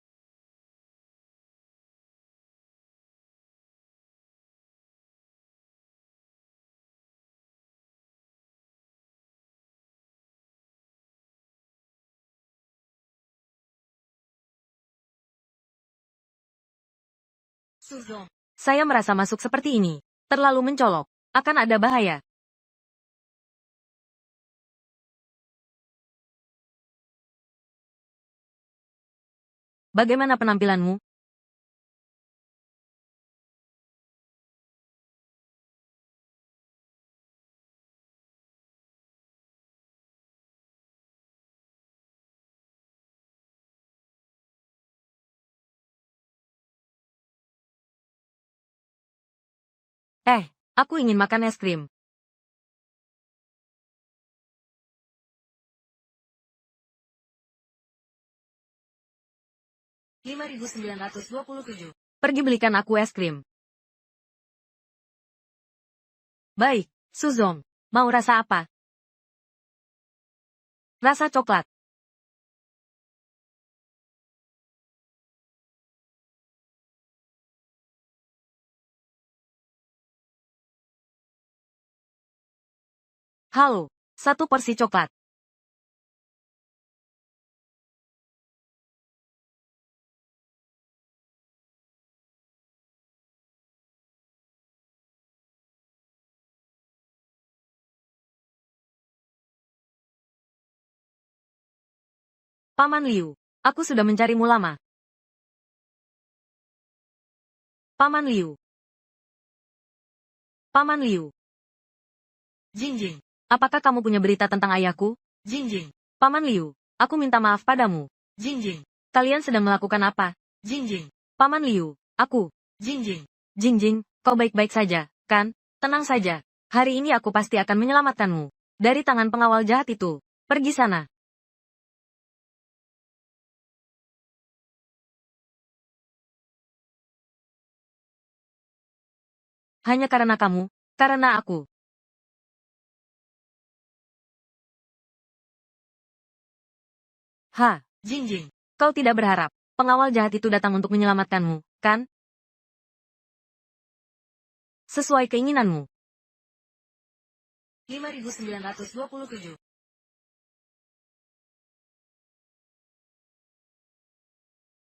Saya merasa masuk seperti ini. Terlalu mencolok. Akan ada bahaya. Bagaimana penampilanmu? Aku ingin makan es krim. $5.927. Pergi belikan aku es krim. Baik, Suzong. Mau rasa apa? Rasa coklat. Halo, satu porsi coklat. Paman Liu, aku sudah mencarimu lama. Paman Liu. Paman Liu. Jingjing, apakah kamu punya berita tentang ayahku? Jingjing. Paman Liu, aku minta maaf padamu. Jingjing, kalian sedang melakukan apa? Jingjing. Paman Liu, aku. Jingjing. Jingjing, kau baik-baik saja, kan? Tenang saja. Hari ini aku pasti akan menyelamatkanmu. Dari tangan pengawal jahat itu. Pergi sana. Hanya karena kamu, karena aku. Jingjing. Kau tidak berharap pengawal jahat itu datang untuk menyelamatkanmu, kan? Sesuai keinginanmu. 5.927.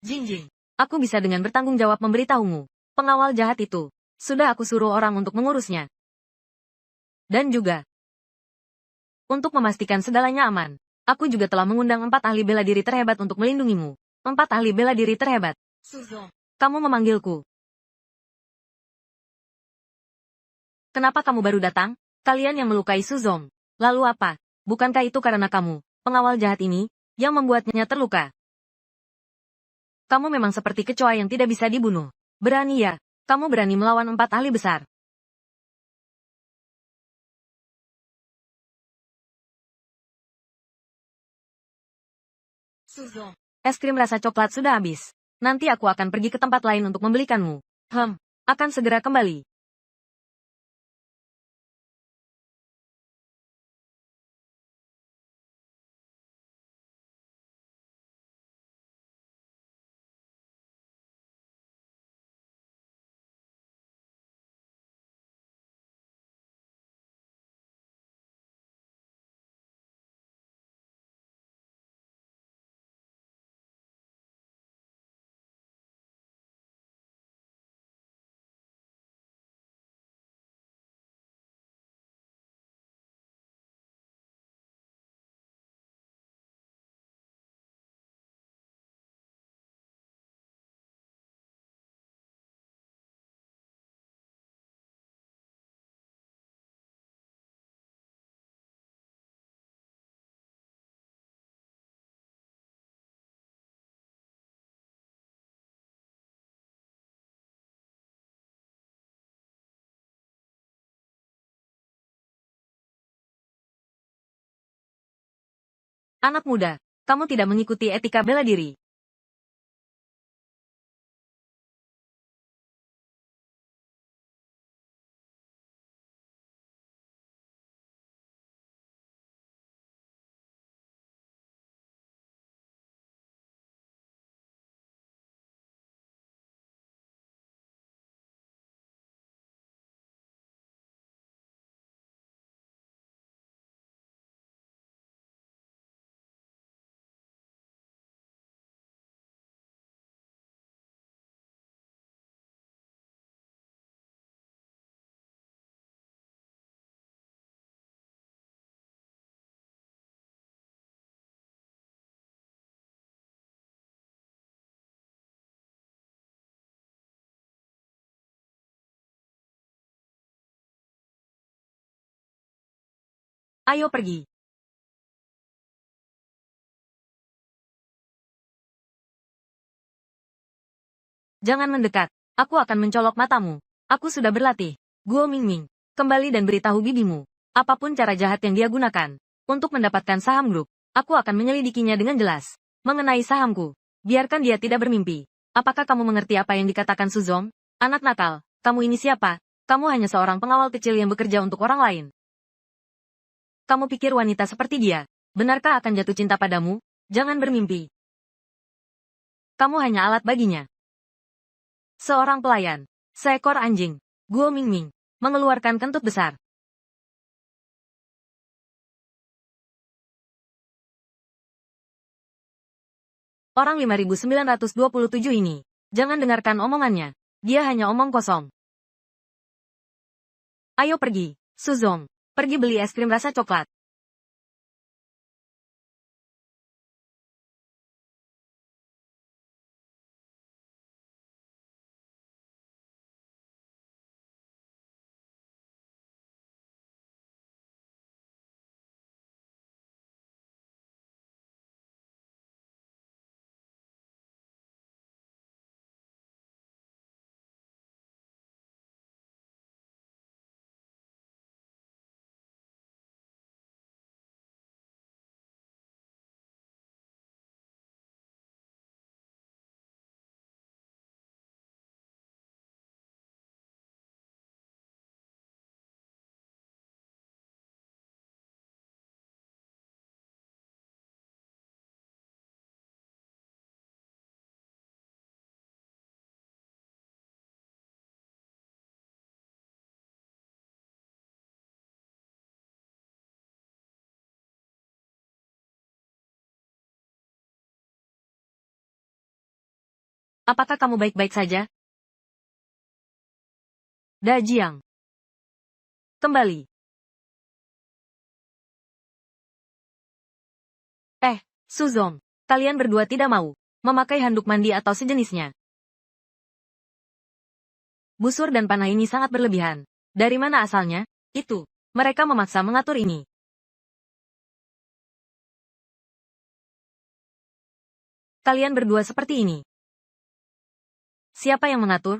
Jingjing. Aku bisa dengan bertanggung jawab memberitahumu. Pengawal jahat itu. Sudah aku suruh orang untuk mengurusnya. Dan juga, untuk memastikan segalanya aman, aku juga telah mengundang 4 ahli bela diri terhebat untuk melindungimu. 4 ahli bela diri terhebat. Suzong. Kamu memanggilku. Kenapa kamu baru datang? Kalian yang melukai Suzong. Lalu apa? Bukankah itu karena kamu, pengawal jahat ini, yang membuatnya terluka? Kamu memang seperti kecoa yang tidak bisa dibunuh. Berani ya? Kamu berani melawan 4 ahli besar. Suzong. Es krim rasa coklat sudah habis. Nanti aku akan pergi ke tempat lain untuk membelikanmu. Akan segera kembali. Anak muda, kamu tidak mengikuti etika bela diri. Ayo pergi. Jangan mendekat. Aku akan mencolok matamu. Aku sudah berlatih. Guo Mingming, kembali dan beritahu bibimu. Apapun cara jahat yang dia gunakan. Untuk mendapatkan saham grup, aku akan menyelidikinya dengan jelas. Mengenai sahamku, biarkan dia tidak bermimpi. Apakah kamu mengerti apa yang dikatakan Suzong? Anak nakal, kamu ini siapa? Kamu hanya seorang pengawal kecil yang bekerja untuk orang lain. Kamu pikir wanita seperti dia, benarkah akan jatuh cinta padamu? Jangan bermimpi. Kamu hanya alat baginya. Seorang pelayan, seekor anjing, Guo Mingming, mengeluarkan kentut besar. Orang 5927 ini, jangan dengarkan omongannya. Dia hanya omong kosong. Ayo pergi, Suzong. Pergi beli es krim rasa coklat. Apakah kamu baik-baik saja? Dajiang. Kembali. Suzong, kalian berdua tidak mau memakai handuk mandi atau sejenisnya. Busur dan panah ini sangat berlebihan. Dari mana asalnya? Itu. Mereka memaksa mengatur ini. Kalian berdua seperti ini. Siapa yang mengatur?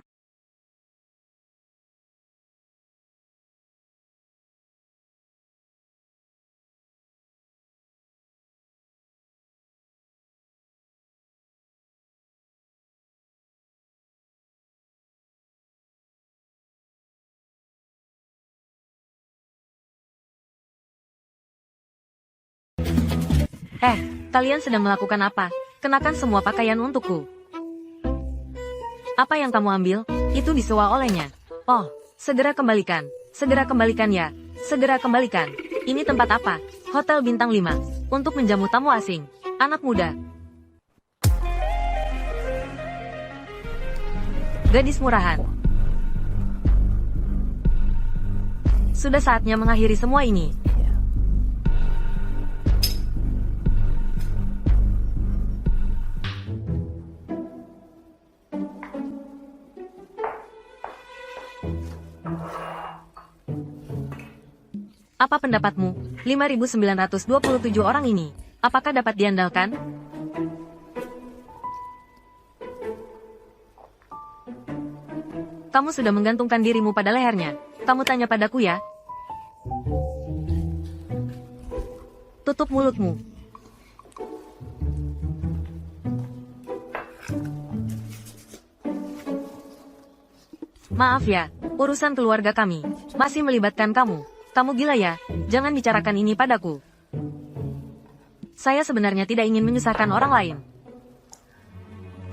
Kalian sedang melakukan apa? Kenakan semua pakaian untukku. Apa yang kamu ambil, itu disewa olehnya. Oh, segera kembalikan. Segera kembalikan ya. Segera kembalikan. Ini tempat apa? Hotel bintang 5. Untuk menjamu tamu asing. Anak muda. Gadis murahan. Sudah saatnya mengakhiri semua ini. Apa pendapatmu? 5.927 orang ini, apakah dapat diandalkan? Kamu sudah menggantungkan dirimu pada lehernya. Kamu tanya padaku ya? Tutup mulutmu. Maaf ya, urusan keluarga kami masih melibatkan kamu. Kamu gila ya? Jangan bicarakan ini padaku. Saya sebenarnya tidak ingin menyusahkan orang lain.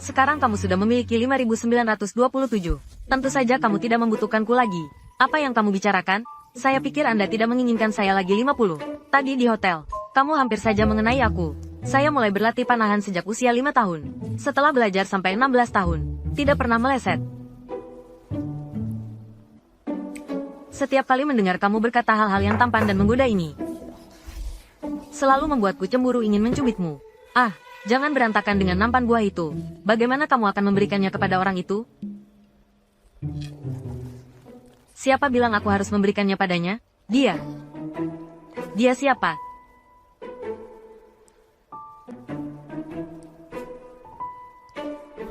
Sekarang kamu sudah memiliki 5.927. Tentu saja kamu tidak membutuhkanku lagi. Apa yang kamu bicarakan? Saya pikir Anda tidak menginginkan saya lagi 50. Tadi di hotel, kamu hampir saja mengenai aku. Saya mulai berlatih panahan sejak usia 5 tahun. Setelah belajar sampai 16 tahun, tidak pernah meleset. Setiap kali mendengar kamu berkata hal-hal yang tampan dan menggoda ini, selalu membuatku cemburu ingin mencubitmu. Jangan berantakan dengan nampan buah itu. Bagaimana kamu akan memberikannya kepada orang itu? Siapa bilang aku harus memberikannya padanya? Dia. Dia siapa?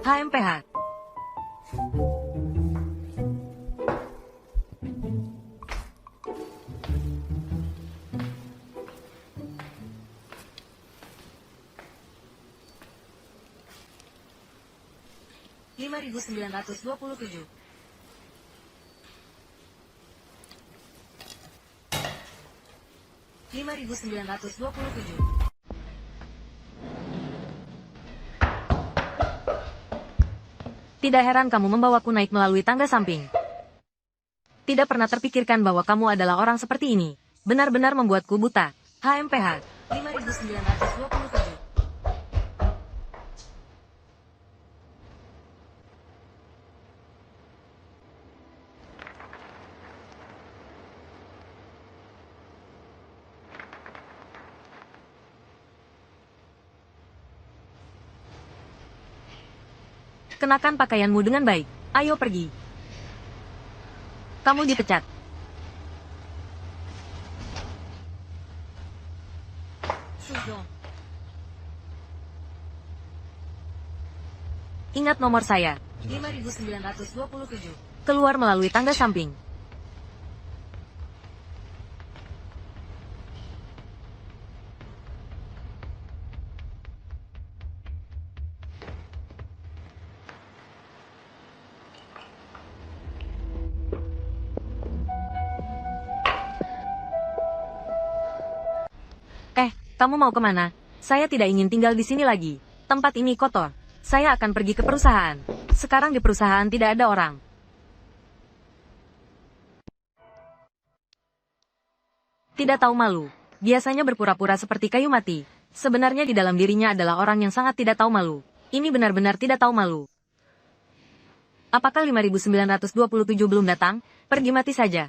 HMPH. 5.927. Tidak heran kamu membawaku naik melalui tangga samping. Tidak pernah terpikirkan bahwa kamu adalah orang seperti ini. Benar-benar membuatku buta. HMPH 5.927. Kenakan pakaianmu dengan baik. Ayo pergi. Kamu dipecat. Ingat nomor saya. 5.927. Keluar melalui tangga samping. Kamu mau kemana? Saya tidak ingin tinggal di sini lagi. Tempat ini kotor. Saya akan pergi ke perusahaan. Sekarang di perusahaan tidak ada orang. Tidak tahu malu. Biasanya berpura-pura seperti kayu mati. Sebenarnya di dalam dirinya adalah orang yang sangat tidak tahu malu. Ini benar-benar tidak tahu malu. Apakah 5.927 belum datang? Pergi mati saja.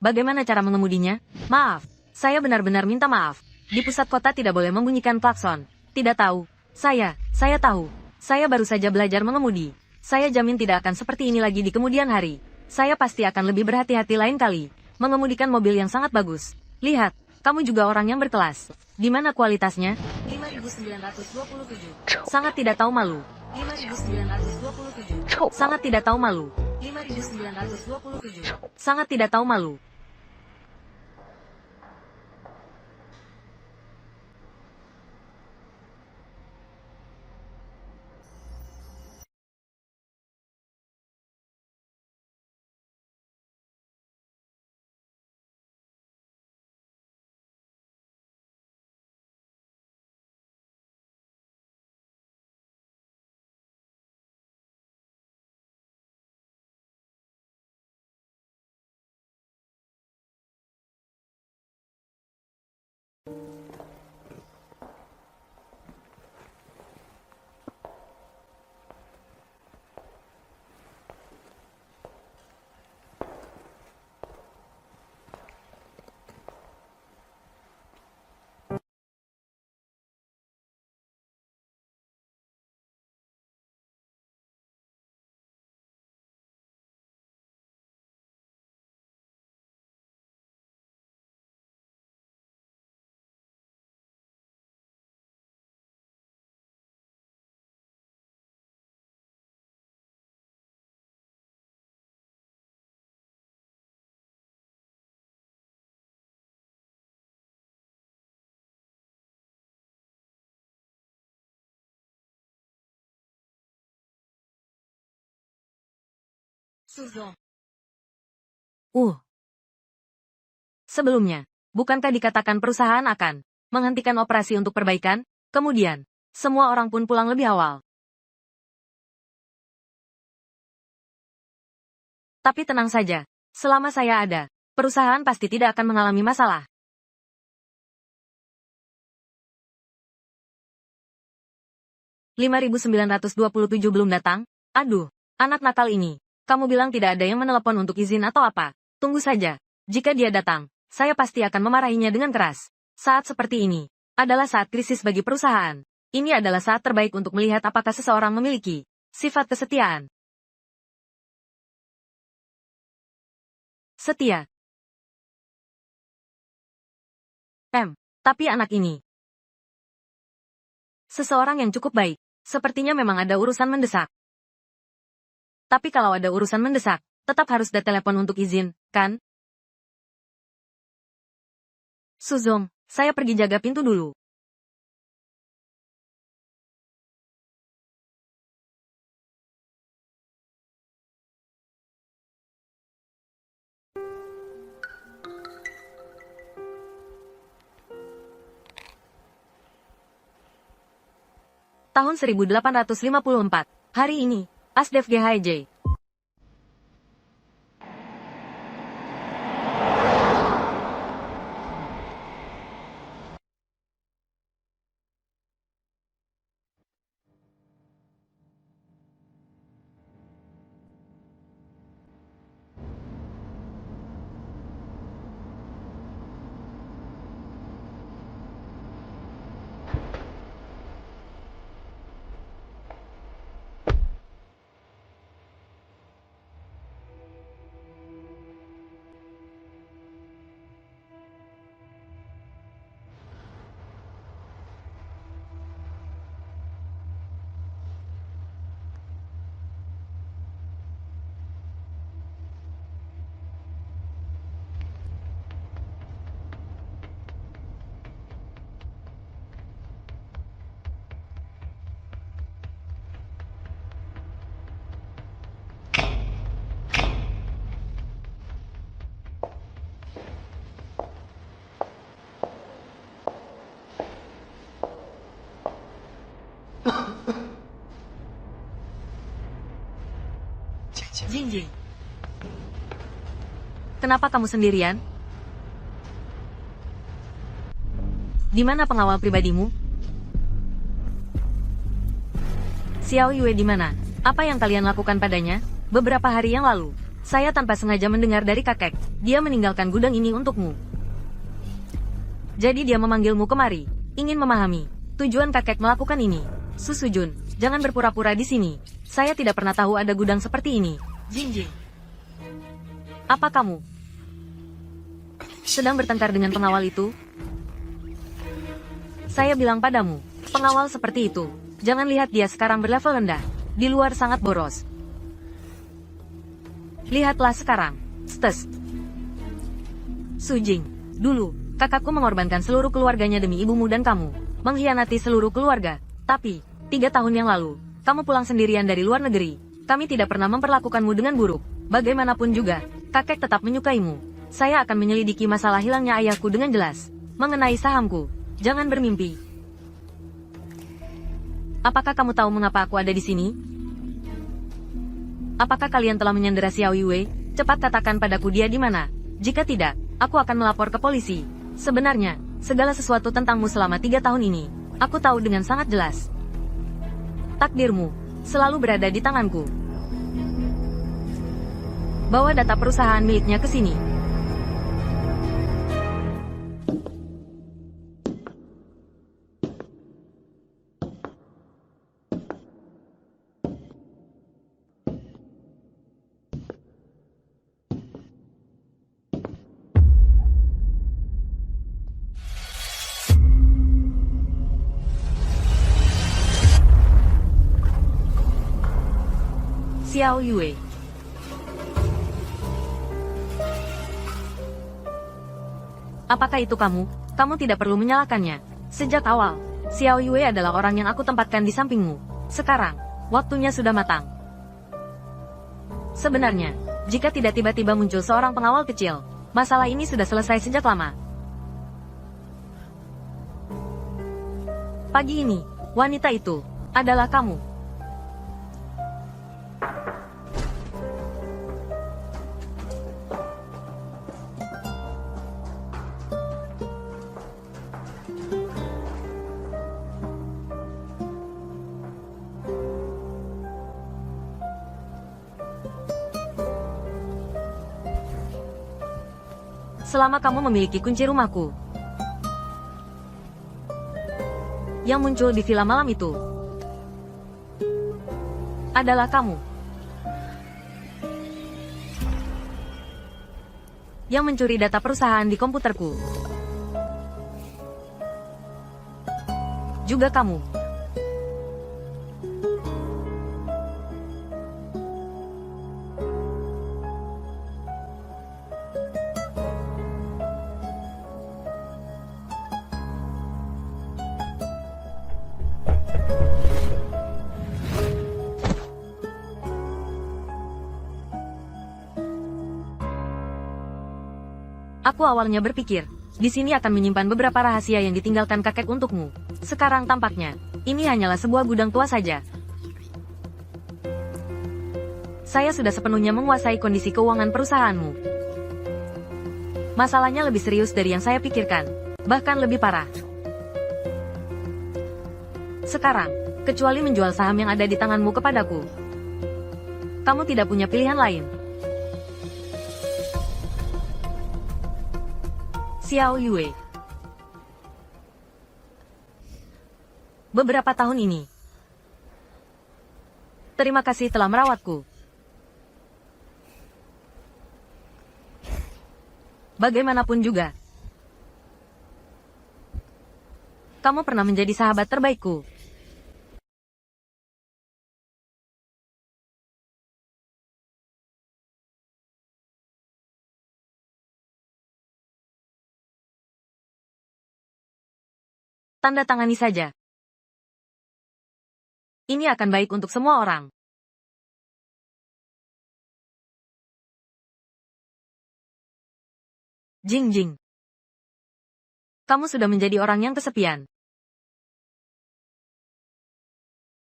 Bagaimana cara mengemudinya? Maaf, saya benar-benar minta maaf. Di pusat kota tidak boleh membunyikan klakson. Tidak tahu. Saya tahu. Saya baru saja belajar mengemudi. Saya jamin tidak akan seperti ini lagi di kemudian hari. Saya pasti akan lebih berhati-hati lain kali. Mengemudikan mobil yang sangat bagus. Lihat, kamu juga orang yang berkelas. Di mana kualitasnya? 5.927. Sangat tidak tahu malu. 5.927. Sangat tidak tahu malu. 5.927. Sangat tidak tahu malu. Sebelumnya, bukankah dikatakan perusahaan akan menghentikan operasi untuk perbaikan? Kemudian, semua orang pun pulang lebih awal. Tapi tenang saja, selama saya ada, perusahaan pasti tidak akan mengalami masalah. $5.927 belum datang? Aduh, anak nakal ini. Kamu bilang tidak ada yang menelepon untuk izin atau apa? Tunggu saja. Jika dia datang, saya pasti akan memarahinya dengan keras. Saat seperti ini adalah saat krisis bagi perusahaan. Ini adalah saat terbaik untuk melihat apakah seseorang memiliki sifat kesetiaan. Setia. Tapi anak ini seseorang yang cukup baik. Sepertinya memang ada urusan mendesak. Tapi kalau ada urusan mendesak, tetap harus telepon untuk izin, kan? Suzong, Saya pergi jaga pintu dulu. Tahun 1854. Hari ini, Asdef GHJ. Jingjing. Kenapa kamu sendirian? Di mana pengawal pribadimu? Xiao Yue di mana? Apa yang kalian lakukan padanya? Beberapa hari yang lalu, saya tanpa sengaja mendengar dari kakek, dia meninggalkan gudang ini untukmu. Jadi dia memanggilmu kemari, ingin memahami tujuan kakek melakukan ini. Susujun, jangan berpura-pura di sini. Saya tidak pernah tahu ada gudang seperti ini. Jingjing. Apa kamu sedang bertengkar dengan pengawal itu? Saya bilang padamu, pengawal seperti itu. Jangan lihat dia sekarang berlevel rendah. Di luar sangat boros. Lihatlah sekarang. Stes. Sujing. Dulu, kakakku mengorbankan seluruh keluarganya demi ibumu dan kamu. Mengkhianati seluruh keluarga. Tapi, 3 tahun yang lalu, kamu pulang sendirian dari luar negeri. Kami tidak pernah memperlakukanmu dengan buruk. Bagaimanapun juga, kakek tetap menyukaimu. Saya akan menyelidiki masalah hilangnya ayahku dengan jelas. Mengenai sahamku, jangan bermimpi. Apakah kamu tahu mengapa aku ada di sini? Apakah kalian telah menyandera Xiao Yue? Cepat katakan padaku dia di mana. Jika tidak, aku akan melapor ke polisi. Sebenarnya, segala sesuatu tentangmu selama 3 tahun ini, aku tahu dengan sangat jelas. Takdirmu selalu berada di tanganku. Bawa data perusahaan miliknya ke sini. Xiao Yue. Apakah itu kamu? Kamu tidak perlu menyalahkannya. Sejak awal, Xiao Yue adalah orang yang aku tempatkan di sampingmu. Sekarang, waktunya sudah matang. Sebenarnya, jika tidak tiba-tiba muncul seorang pengawal kecil, masalah ini sudah selesai sejak lama. Pagi ini, wanita itu adalah kamu. Selama kamu memiliki kunci rumahku. Yang muncul di villa malam itu adalah kamu. Yang mencuri data perusahaan di komputerku. Juga kamu. Aku awalnya berpikir, di sini akan menyimpan beberapa rahasia yang ditinggalkan kakek untukmu. Sekarang tampaknya, ini hanyalah sebuah gudang tua saja. Saya sudah sepenuhnya menguasai kondisi keuangan perusahaanmu. Masalahnya lebih serius dari yang saya pikirkan, bahkan lebih parah. Sekarang, kecuali menjual saham yang ada di tanganmu kepadaku, kamu tidak punya pilihan lain. Xiao Yue. Beberapa tahun ini, terima kasih telah merawatku. Bagaimanapun juga, kamu pernah menjadi sahabat terbaikku. Tanda tangani saja. Ini akan baik untuk semua orang. Jing Jing. Kamu sudah menjadi orang yang kesepian.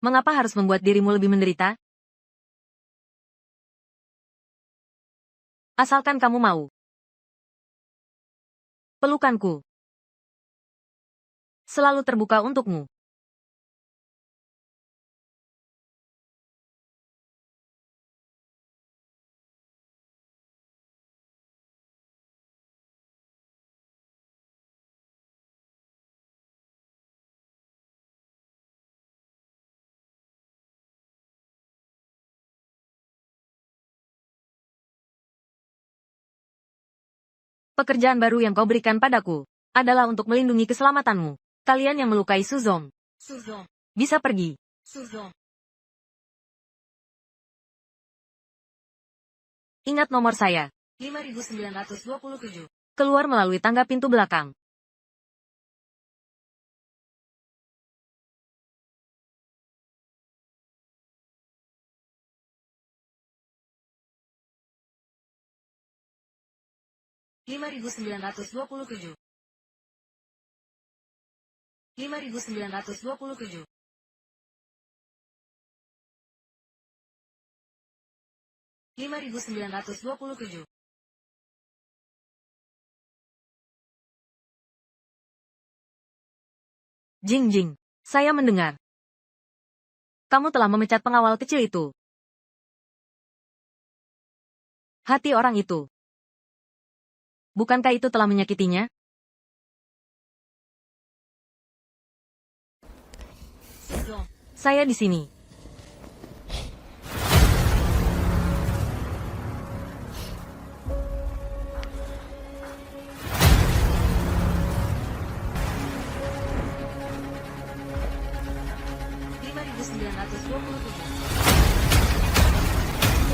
Mengapa harus membuat dirimu lebih menderita? Asalkan kamu mau. Pelukanku selalu terbuka untukmu. Pekerjaan baru yang kau berikan padaku adalah untuk melindungi keselamatanmu. Kalian yang melukai Suzong bisa pergi. Ingat nomor saya. 5927. Keluar melalui tangga pintu belakang. Lima ribu sembilan ratus dua puluh tujuh. 5927. Jing Jing, saya mendengar. Kamu telah memecat pengawal kecil itu. Hati orang itu. Bukankah itu telah menyakitinya? Saya di sini.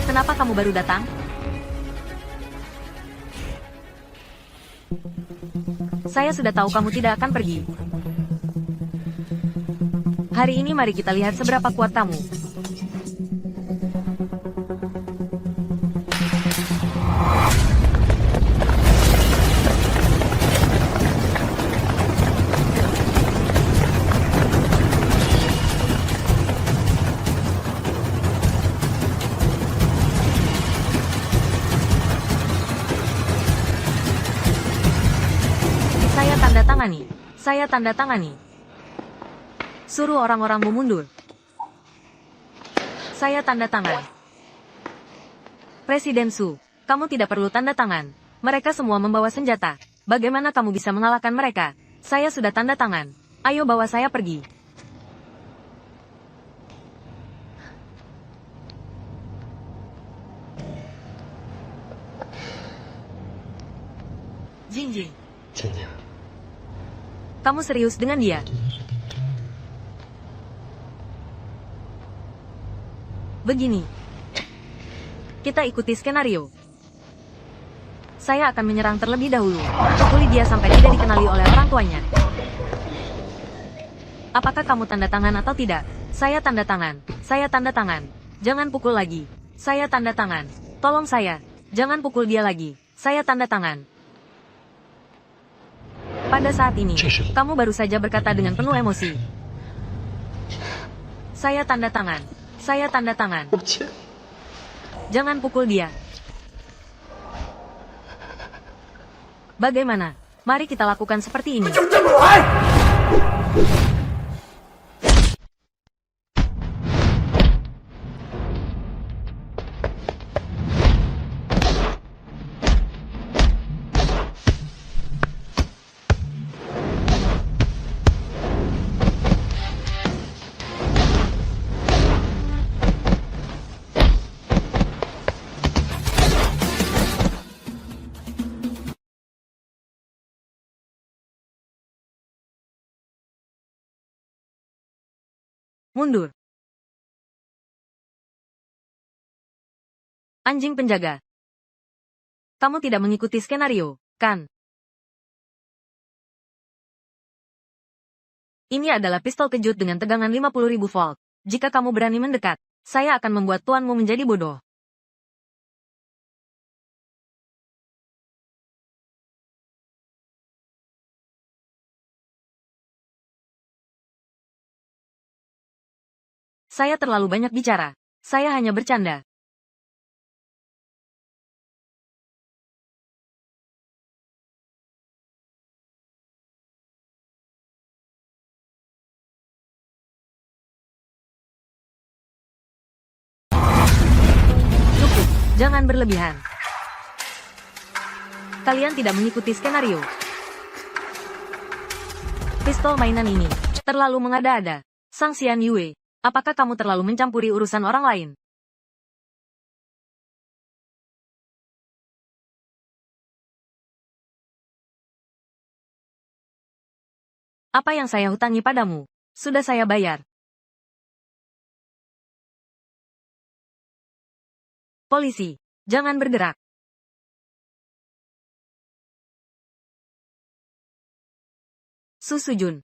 Kenapa kamu baru datang? Saya sudah tahu kamu tidak akan pergi. Hari ini mari kita lihat seberapa kuat kamu. Saya tanda tangani. Suruh orang-orangmu mundur. Saya tanda tangan. Presiden Su, kamu tidak perlu tanda tangan. Mereka semua membawa senjata. Bagaimana kamu bisa mengalahkan mereka? Saya sudah tanda tangan. Ayo bawa saya pergi. Jing Jing. Kamu serius dengan dia? Begini. Kita ikuti skenario. Saya akan menyerang terlebih dahulu. Pukuli dia sampai tidak dikenali oleh orang tuanya. Apakah kamu tanda tangan atau tidak? Saya tanda tangan. Saya tanda tangan. Jangan pukul lagi. Saya tanda tangan. Tolong saya. Jangan pukul dia lagi. Saya tanda tangan. Pada saat ini, kamu baru saja berkata dengan penuh emosi. Saya tanda tangan. Saya tanda tangan. Jangan pukul dia. Bagaimana? Mari kita lakukan seperti ini. Mundur. Anjing penjaga. Kamu tidak mengikuti skenario, kan? Ini adalah pistol kejut dengan tegangan 50.000 volt. Jika kamu berani mendekat, saya akan membuat tuanmu menjadi bodoh. Saya terlalu banyak bicara. Saya hanya bercanda. Cukup, jangan berlebihan. Kalian tidak mengikuti skenario. Pistol mainan ini terlalu mengada-ada. Sang Xian Yue, apakah kamu terlalu mencampuri urusan orang lain? Apa yang saya hutangi padamu? Sudah saya bayar. Polisi, jangan bergerak. Su Sujun.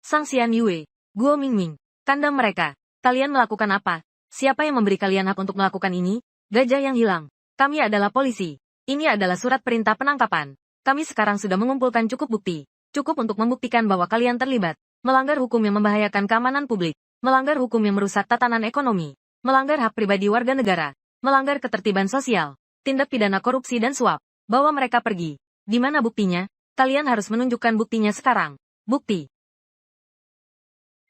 Sang Xian Yue, Guo Mingming, kandang mereka. Kalian melakukan apa? Siapa yang memberi kalian hak untuk melakukan ini? Gajah yang hilang. Kami adalah polisi. Ini adalah surat perintah penangkapan. Kami sekarang sudah mengumpulkan cukup bukti. Cukup untuk membuktikan bahwa kalian terlibat. Melanggar hukum yang membahayakan keamanan publik. Melanggar hukum yang merusak tatanan ekonomi. Melanggar hak pribadi warga negara. Melanggar ketertiban sosial. Tindak pidana korupsi dan suap. Bawa mereka pergi. Di mana buktinya? Kalian harus menunjukkan buktinya sekarang. Bukti.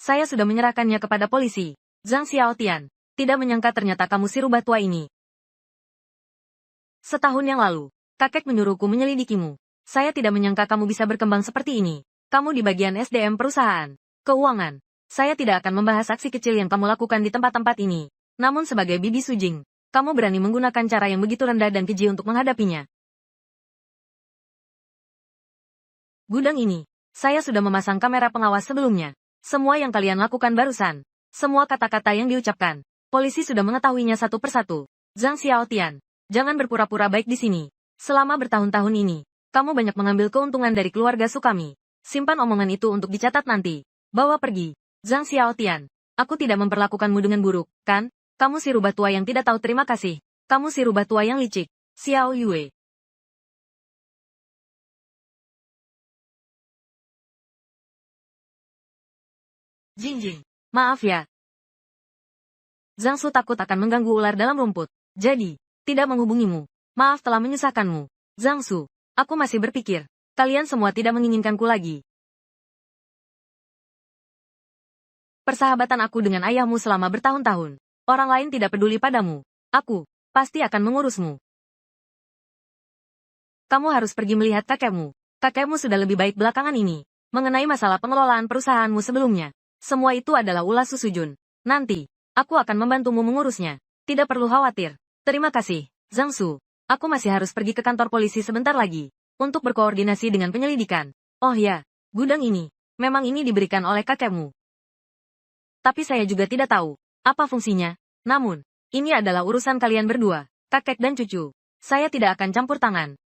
Saya sudah menyerahkannya kepada polisi. Zhang Xiaotian. Tidak menyangka ternyata kamu si rubah tua ini. Setahun yang lalu, kakek menyuruhku menyelidikimu. Saya tidak menyangka kamu bisa berkembang seperti ini. Kamu di bagian SDM perusahaan. Keuangan. Saya tidak akan membahas aksi kecil yang kamu lakukan di tempat-tempat ini. Namun sebagai Bibi Sujing, kamu berani menggunakan cara yang begitu rendah dan keji untuk menghadapinya. Gudang ini, saya sudah memasang kamera pengawas sebelumnya. Semua yang kalian lakukan barusan, semua kata-kata yang diucapkan, polisi sudah mengetahuinya satu persatu. Zhang Xiaotian, jangan berpura-pura baik di sini. Selama bertahun-tahun ini, kamu banyak mengambil keuntungan dari keluarga Sukami. Simpan omongan itu untuk dicatat nanti. Bawa pergi. Zhang Xiaotian, aku tidak memperlakukanmu dengan buruk, kan? Kamu si rubah tua yang tidak tahu terima kasih. Kamu si rubah tua yang licik. Xiao Yue. Jingjing. Maaf ya. Zhang Su takut akan mengganggu ular dalam rumput. Jadi, tidak menghubungimu. Maaf telah menyusahkanmu. Zhang Su, aku masih berpikir. Kalian semua tidak menginginkanku lagi. Persahabatan aku dengan ayahmu selama bertahun-tahun. Orang lain tidak peduli padamu. Aku, pasti akan mengurusmu. Kamu harus pergi melihat kakekmu. Kakekmu sudah lebih baik belakangan ini. Mengenai masalah pengelolaan perusahaanmu sebelumnya. Semua itu adalah ulah Su Sujun. Nanti, aku akan membantumu mengurusnya. Tidak perlu khawatir. Terima kasih, Zhang Su. Aku masih harus pergi ke kantor polisi sebentar lagi. Untuk berkoordinasi dengan penyelidikan. Oh ya, gudang ini. Memang ini diberikan oleh kakekmu. Tapi saya juga tidak tahu. Apa fungsinya? Namun, ini adalah urusan kalian berdua. Kakek dan cucu. Saya tidak akan campur tangan.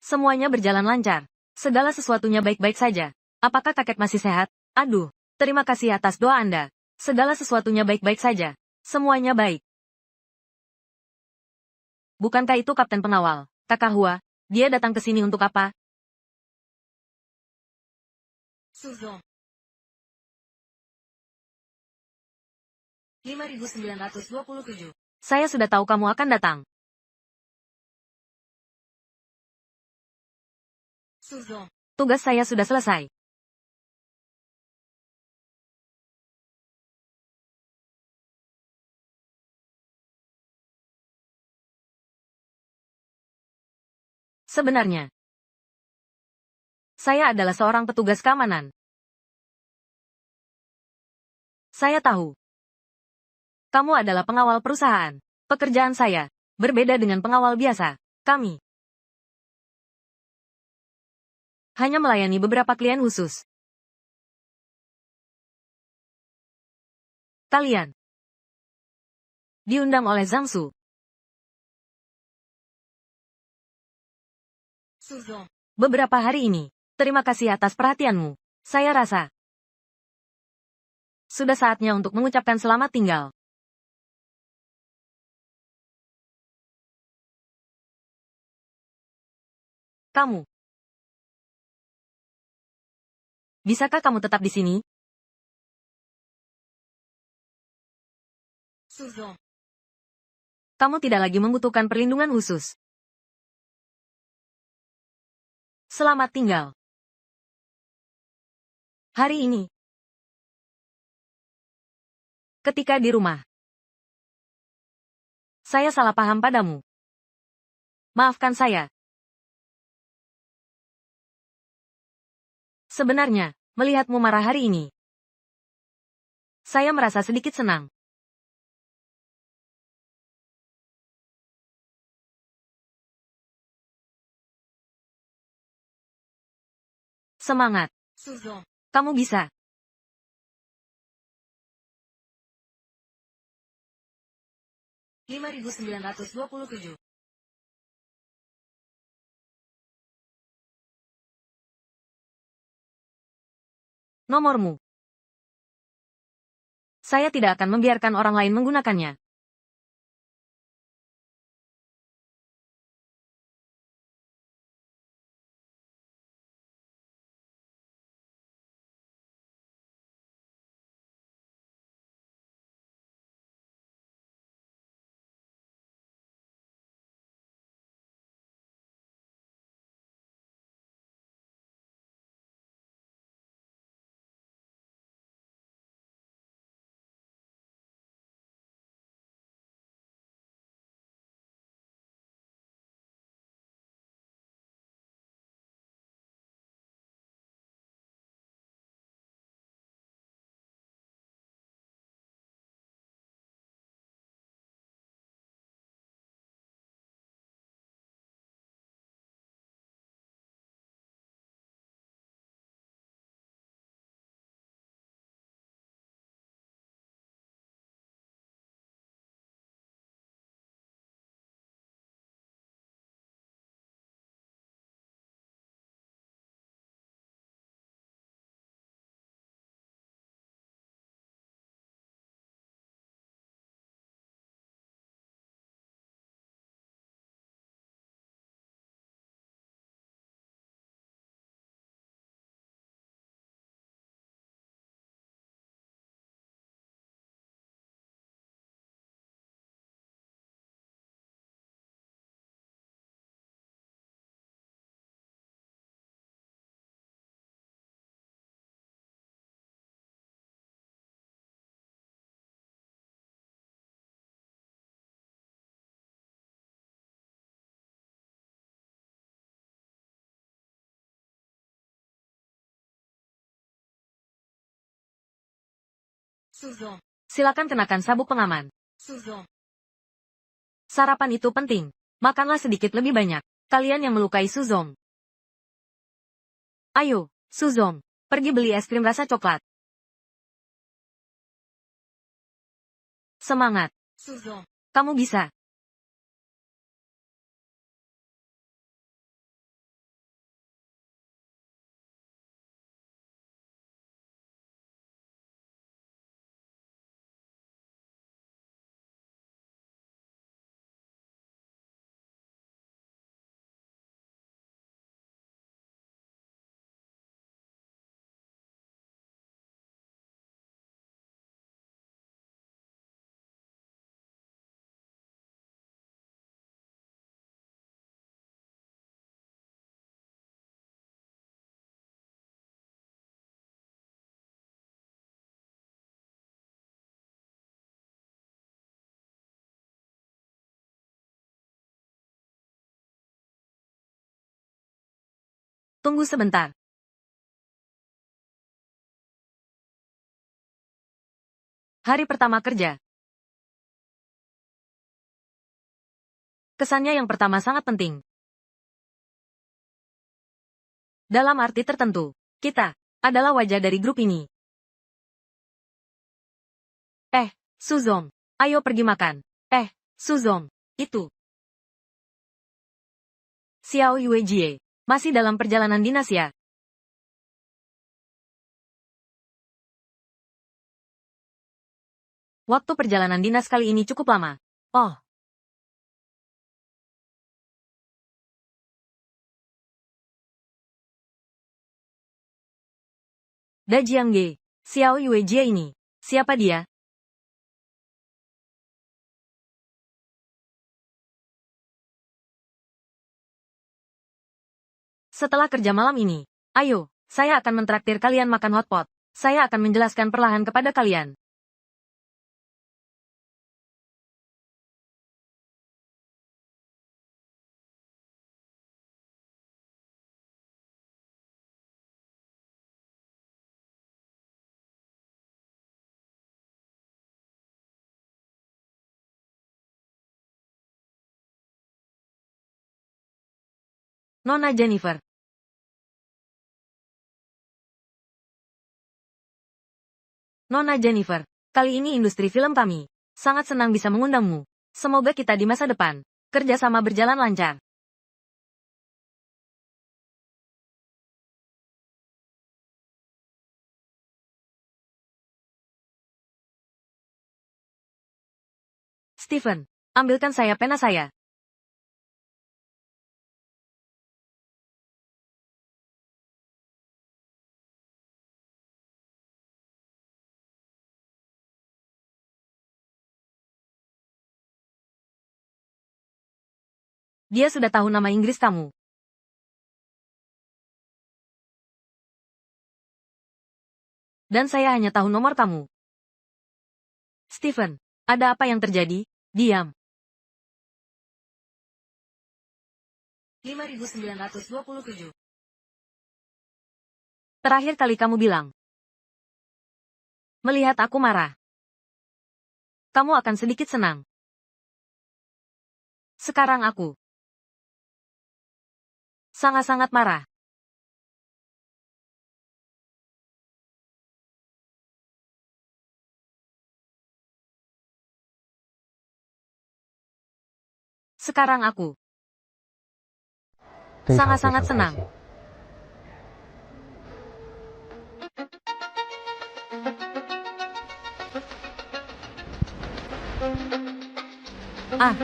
Semuanya berjalan lancar. Segala sesuatunya baik-baik saja. Apakah kakek masih sehat? Aduh, Terima kasih atas doa Anda. Segala sesuatunya baik-baik saja. Semuanya baik. Bukankah itu Kapten Pengawal, Takahua? Dia datang ke sini untuk apa? Suzong. 5927. Saya sudah tahu kamu akan datang. Suzong. Tugas saya sudah selesai. Sebenarnya, saya adalah seorang petugas keamanan. Saya tahu. Kamu adalah pengawal perusahaan. Pekerjaan saya berbeda dengan pengawal biasa. Kami hanya melayani beberapa klien khusus. Kalian diundang oleh Zhang Su. Suzong. Beberapa hari ini. Terima kasih atas perhatianmu. Saya rasa sudah saatnya untuk mengucapkan selamat tinggal. Kamu. Bisakah kamu tetap di sini? Suzong. Kamu tidak lagi membutuhkan perlindungan khusus. Selamat tinggal. Hari ini, ketika di rumah, saya salah paham padamu. Maafkan saya. Sebenarnya, melihatmu marah hari ini, saya merasa sedikit senang. Semangat. Suzong. Kamu bisa. (5.927) Nomormu. Saya tidak akan membiarkan orang lain menggunakannya. Suzong. Silakan kenakan sabuk pengaman. Suzong. Sarapan itu penting. Makanlah sedikit lebih banyak. Kalian yang melukai Suzong. Ayo, Suzong. Pergi beli es krim rasa coklat. Semangat. Suzong. Kamu bisa. Tunggu sebentar. Hari pertama kerja. Kesannya yang pertama sangat penting. Dalam arti tertentu, kita adalah wajah dari grup ini. Suzong, ayo pergi makan. Suzong, itu. Xiao Yuejie, masih dalam perjalanan dinas ya? Waktu perjalanan dinas kali ini cukup lama. Oh. Da Jiangge, Xiao Yuejie ini, siapa dia? Setelah kerja malam ini, ayo, saya akan mentraktir kalian makan hotpot. Saya akan menjelaskan perlahan kepada kalian. Nona Jennifer. Nona Jennifer, kali ini industri film kami sangat senang bisa mengundangmu. Semoga kita di masa depan kerjasama berjalan lancar. Stephen, ambilkan saya pena saya. Dia sudah tahu nama Inggris kamu. Dan saya hanya tahu nomor kamu. Stephen, ada apa yang terjadi? Diam. 5927. Terakhir kali kamu bilang. Melihat aku marah. Kamu akan sedikit senang. Sekarang aku sangat-sangat marah. Sekarang aku sangat-sangat senang. Ah.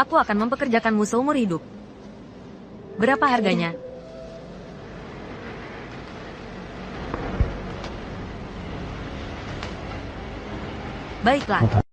Aku akan mempekerjakanmu seumur hidup. Berapa harganya? Baiklah.